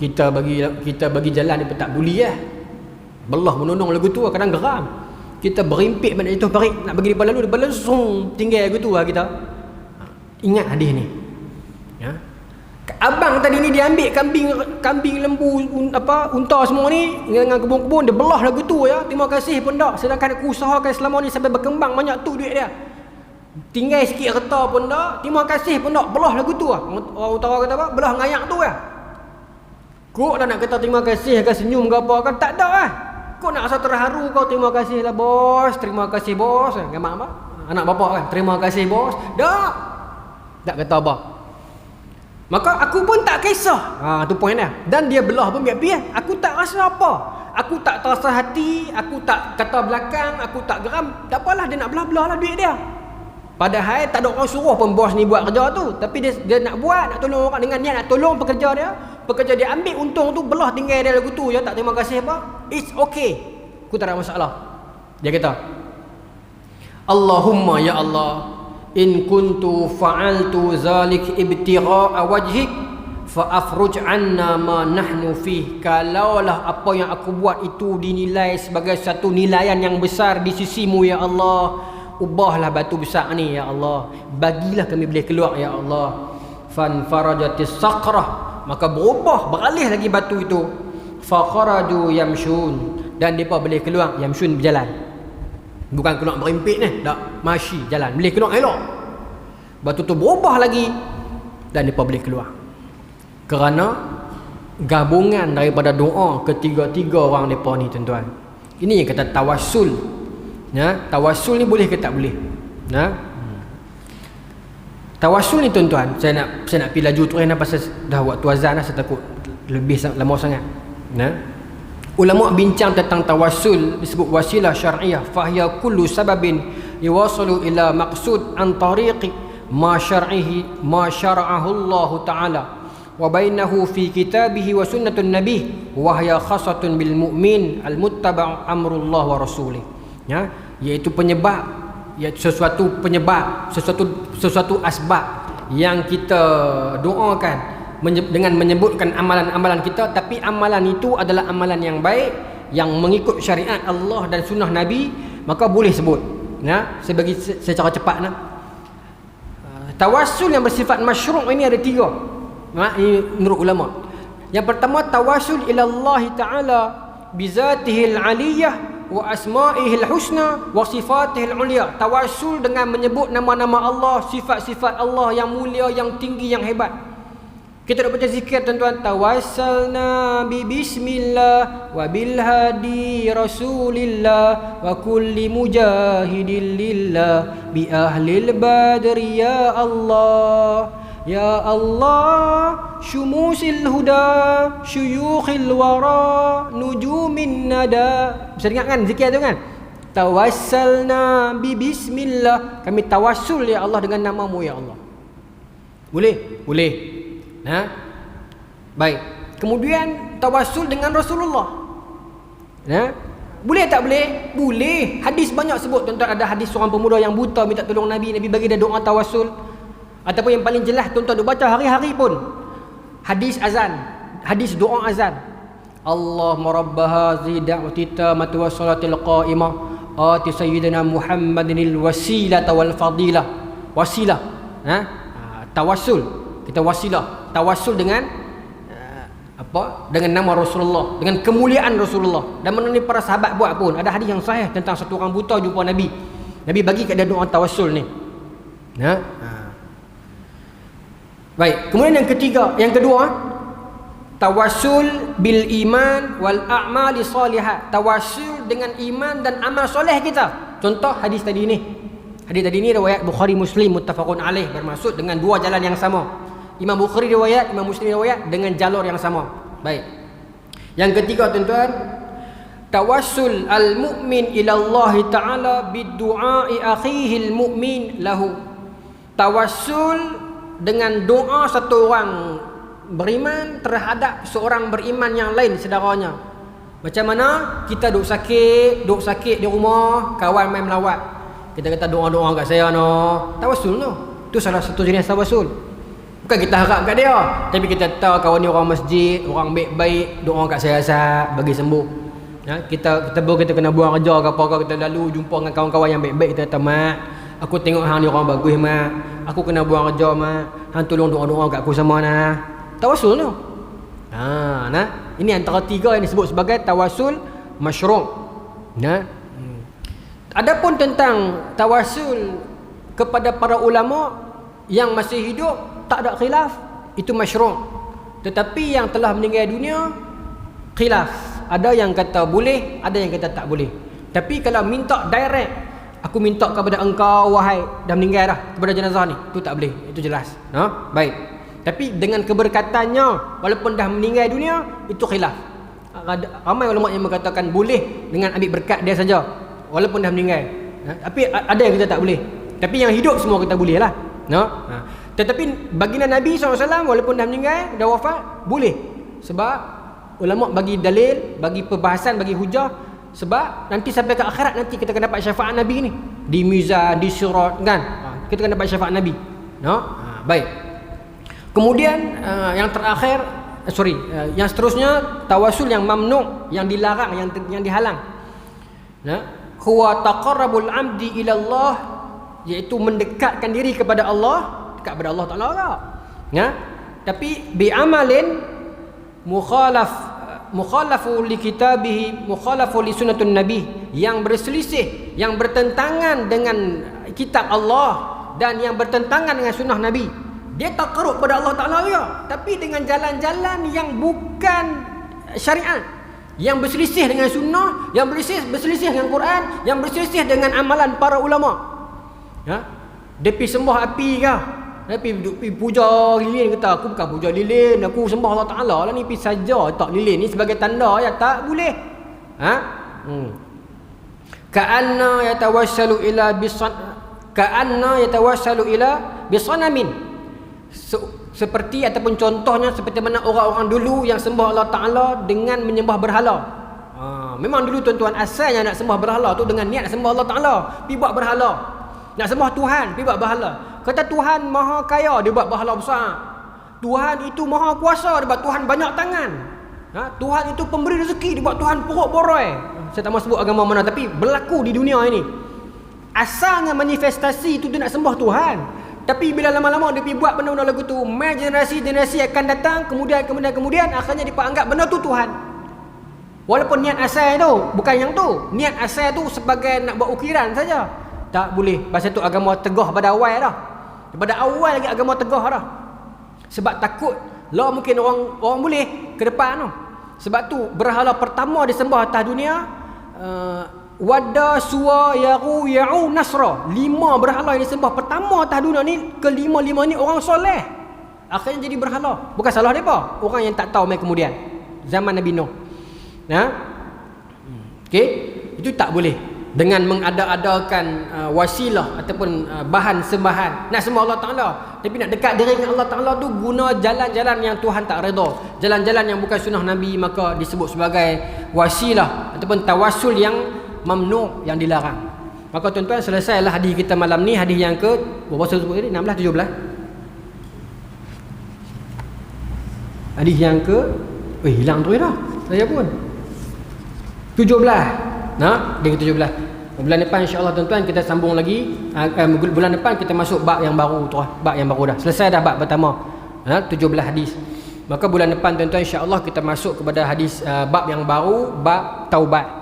Kita bagi jalan dia tak buli lah. Belah menonong lagu tu kadang geram. Kita berimpit pada itu parik nak bagi dia lalu, dia langsung tinggal lagu tu lah kita. Ingat hadis ni. Ya. Abang tadi ni dia ambil kambing lembu unta semua ni dengan kebun-kebun, dia belah lagu tu ya. Terima kasih pun tak. Sedangkan aku usahakan selama ni sampai berkembang banyak tu duit dia. Tinggal sikit harta pun tak. Terima kasih pun tak. Belah lagu tu lah. Orang utara kata apa? Belah ngayak tu lah. Kau dah nak kata terima kasih ke senyum ke apa kan? Tak ada lah. Kau nak rasa terharu kau terima kasih lah bos. Terima kasih bos. Gamak apa? Anak bapak kan? Terima kasih bos. Tak kata apa. Maka aku pun tak kisah. Tu point dia. Dan dia belah pun biar-biar. Aku tak rasa apa. Aku tak terasa hati. Aku tak kata belakang. Aku tak geram. Tak apalah dia nak belah-belah lah duit dia. Padahal tak ada orang suruh pun bos ni buat kerja tu. Tapi dia nak buat. Nak tolong orang dengan niat nak tolong pekerja dia. Pekerja dia ambil untung tu. Belah tinggal dia lagu tu. Ya tak terima kasih apa. It's okay. Aku tak ada masalah. Dia kata, Allahumma ya Allah, in kuntu fa'altu zalik ibtigha'a wajhik fa afruj anna ma nahnu fih. Kalaulah apa yang aku buat itu dinilai sebagai satu nilaian yang besar di sisimu ya Allah, ubahlah batu besar ni ya Allah, bagilah kami boleh keluar ya Allah. Fan farajatis saqrah, maka berubah beralih lagi batu itu. Fa kharaju yamshun, dan depa boleh keluar. Yamshun berjalan, bukan keluar berimpit ni, tak, masyi jalan, boleh keluar elok. Batu tu berubah lagi dan mereka boleh keluar. Kerana gabungan daripada doa ketiga-tiga orang mereka ni tuan-tuan. Ini yang kata tawassul. Ya, tawassul ni boleh ke tak boleh? Ya. Tawassul ni tuan-tuan, saya nak pergi laju terus pasal dah waktu azan dah, saya takut lebih lama sangat. Ya. Ulama bincang tentang tawassul disebut wasilah syar'iyyah, fahiya kullu sababin yuwasalu ila maqsud an tariqi ma syara'ahu Allah Ta'ala wa bainahu fi kitabihi wa sunnatun nabi wa hiya khassatun bil mu'min al muttaba' amrullah wa rasulih. Ya, iaitu penyebab, iaitu sesuatu asbab yang kita doakan dengan menyebutkan amalan-amalan kita, tapi amalan itu adalah amalan yang baik yang mengikut syariat Allah dan sunnah Nabi, maka boleh sebut. Ya, saya bagi secara cepat nah. Tawassul yang bersifat masyru' ini ada 3. Ini menurut ulama. Yang pertama, tawassul ila Allah Ta'ala bizatihil aliyah wa asma'ihil husna wa sifatihil ulia. Tawassul dengan menyebut nama-nama Allah, sifat-sifat Allah yang mulia, yang tinggi, yang hebat. Kita nak baca zikir tuan-tuan. Tawassalna bi bismillah wa bil hadi rasulillah wa kulli mujahidin lillah bi ahlil badri ya Allah. Ya Allah, syumusil huda, syuyukhil wara, nujumin nada. Bisa dengar kan zikir tu kan? Tawassalna bi bismillah. Kami tawassul ya Allah dengan namamu ya Allah. Boleh? Boleh. Baik. Kemudian tawassul dengan Rasulullah. Boleh tak boleh? Boleh. Hadis banyak sebut tuan-tuan. Ada hadis seorang pemuda yang buta minta tolong Nabi, Nabi bagi dia doa tawassul. Ataupun yang paling jelas tuan-tuan duk baca hari-hari pun, hadis azan, hadis doa azan. Allahumma rabba hazihi da'wati tammati was salatil qa'imah ati sayyidina Muhammadinil wasilata wal fadilah. Wasilah. Tawassul. Kita wasilah. Tawassul dengan dengan nama Rasulullah, dengan kemuliaan Rasulullah. Dan mana ni para sahabat buat pun. Ada hadis yang sahih tentang satu orang buta jumpa Nabi. Nabi bagi kat dia doa tawassul ni. Baik, kemudian yang kedua, tawassul bil iman wal a'mali salihat. Tawassul dengan iman dan amal soleh kita. Contoh hadis tadi ni. Hadis tadi ni riwayat Bukhari Muslim muttafaqun alaih, bermaksud dengan dua jalan yang sama. Imam Bukhari riwayat, Imam Muslim riwayat dengan jalur yang sama. Baik. Yang ketiga tuan-tuan, tawassul al-mu'min ila Allah Ta'ala bid-du'a'i akhihi al-mu'min lahu. Tawassul dengan doa satu orang beriman terhadap seorang beriman yang lain saudaranya. Macam mana kita duk sakit di rumah, kawan main melawat, kita kata doa-doa kat saya no. Tawassul no. Itu salah satu jenis tawassul. Bukan kita harap kat dia, tapi kita tahu kawan ni orang masjid, orang baik-baik, doa kat saya Azhar bagi sembuh. Kita kena buang kerja ke apa ke, kita lalu jumpa dengan kawan-kawan yang baik-baik, kita kata, "Mak, aku tengok hang ni orang bagus mak. Aku kena buang kerja mak. Hang tolong doa-doa kat aku sama nah." tawasul tu. Nah, ini antara 3 yang disebut sebagai tawasul masyru'. Nah, adapun tentang tawasul kepada para ulama yang masih hidup tak ada khilaf, itu masyru'. Tetapi yang telah meninggal dunia khilaf. Ada yang kata boleh, ada yang kata tak boleh. Tapi kalau minta direct, aku minta kepada engkau wahai dah meninggal dah, kepada jenazah ni, itu tak boleh. Itu jelas. Baik. Tapi dengan keberkatannya walaupun dah meninggal dunia, itu khilaf. Ramai ulama yang mengatakan boleh dengan ambil berkat dia saja walaupun dah meninggal. Tapi ada yang kata tak boleh. Tapi yang hidup semua kita boleh lah. Tetapi baginda Nabi SAW walaupun dah meninggal, dah wafat, boleh. Sebab ulama bagi dalil, bagi perbahasan, bagi hujah. Sebab nanti sampai ke akhirat, nanti kita akan dapat syafaat Nabi ni, di mizan, di sirat kan. Kita akan dapat syafaat Nabi. Baik. Kemudian yang terakhir, yang seterusnya tawasul yang mamnu', yang dilarang, yang dihalang. Huwa taqarrabul 'abdi ila Allah, iaitu mendekatkan diri kepada Allah, dekat kepada Allah Taala lah. Tapi bi amalin mukhalafu li kitabihi, mukhalafu li sunnatun nabi, yang berselisih, yang bertentangan dengan kitab Allah dan yang bertentangan dengan sunnah Nabi. Dia taqarrub pada Allah Taala ya, tapi dengan jalan-jalan yang bukan syariat, yang berselisih dengan sunnah, yang berselisih dengan Quran, yang berselisih dengan amalan para ulama. Dia pergi sembah api ke? Dia pergi puja lilin, kata aku bukan puja lilin, aku sembah Allah Ta'ala lah ni, pergi saja tak lilin ni sebagai tanda ya, tak boleh. Ka'anna yatawassalu ila bisanamin, seperti ataupun contohnya seperti mana orang-orang dulu yang sembah Allah Ta'ala dengan menyembah berhala. Memang dulu tuan-tuan asalnya nak sembah berhala tu dengan niat sembah Allah Ta'ala, pergi buat berhala. Nak sembah Tuhan, pergi buat berhala. Kata Tuhan maha kaya, dia buat berhala besar. Tuhan itu maha kuasa, dia buat Tuhan banyak tangan. Tuhan itu pemberi rezeki, dia buat Tuhan perut boroi. Saya tak mahu sebut agama mana, tapi berlaku di dunia ini. Asalnya manifestasi itu dia nak sembah Tuhan. Tapi bila lama-lama dia pergi buat benda-benda lagu tu, generasi akan datang, kemudian akhirnya dia anggap benda tu Tuhan. Walaupun niat asal tu bukan yang tu. Niat asal tu sebagai nak buat ukiran saja. Tak boleh. Pasal tu agama tegah pada awal dah. Daripada awal lagi agama tegah dah. Sebab takut lah mungkin orang boleh ke depan tu. Sebab tu berhala pertama disembah atas dunia, Wadda, Suwa, Yaru, Ya'u, Nasra. 5 berhala yang disembah pertama atas dunia ni, kelima-lima ni orang soleh. Akhirnya jadi berhala. Bukan salah mereka, orang yang tak tahu mai kemudian. Zaman Nabi Nuh. Okey, itu tak boleh. Dengan mengada-adakan wasilah ataupun bahan sembahan, nak sembah Allah Ta'ala, tapi nak dekat diri dengan Allah Ta'ala tu guna jalan-jalan yang Tuhan tak redha, jalan-jalan yang bukan sunnah Nabi, maka disebut sebagai wasilah ataupun tawasul yang mamnu', yang dilarang. Maka tuan-tuan, selesailah hadis kita malam ni. Hadis yang ke berapa saya sebut tadi? 16, 17. Hadis yang ke hilang tu dah saya pun 17. Dia ke-17. Bulan depan insya-Allah tuan-tuan kita sambung lagi. Bulan depan kita masuk bab yang baru tu, bab yang baru dah. Selesai dah bab pertama. 17 hadis. Maka bulan depan tuan-tuan insya-Allah kita masuk kepada hadis bab yang baru, bab taubat.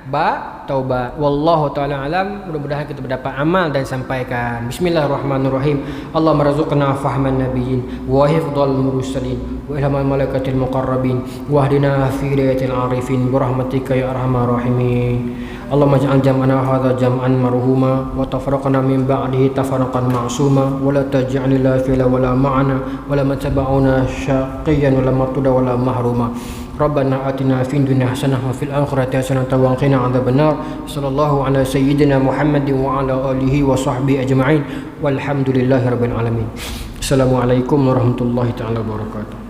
Bab taubat. Wallahu taala alam. Mudah-mudahan kita mendapat amal dan sampaikan. Bismillahirrahmanirrahim. Allahumma razuqna fahman nabiyyin wa hifdzal mursalin wa ilhamal malaikatil muqarrabin wa hdina fi hidayatil arifin bi rahmatika ya arhamar rahimin. Allahumma ij'al jam'ana hadza jam'an marhuma wa tafarraqna min ba'dihi tafarraqan ma'suma wa la taj'al la fila wa la ma'ana wa la mataba'una syaqiyan wa la matuda wa la mahruma. Rabbana atina fid dunya hasanah wa fil akhirati hasanah wa qina adzabannar. Sallallahu ala sayyidina Muhammadin wa ala alihi wa sahbihi ajma'in. Walhamdulillahirabbil alamin. Assalamualaikum warahmatullahi taala wabarakatuh.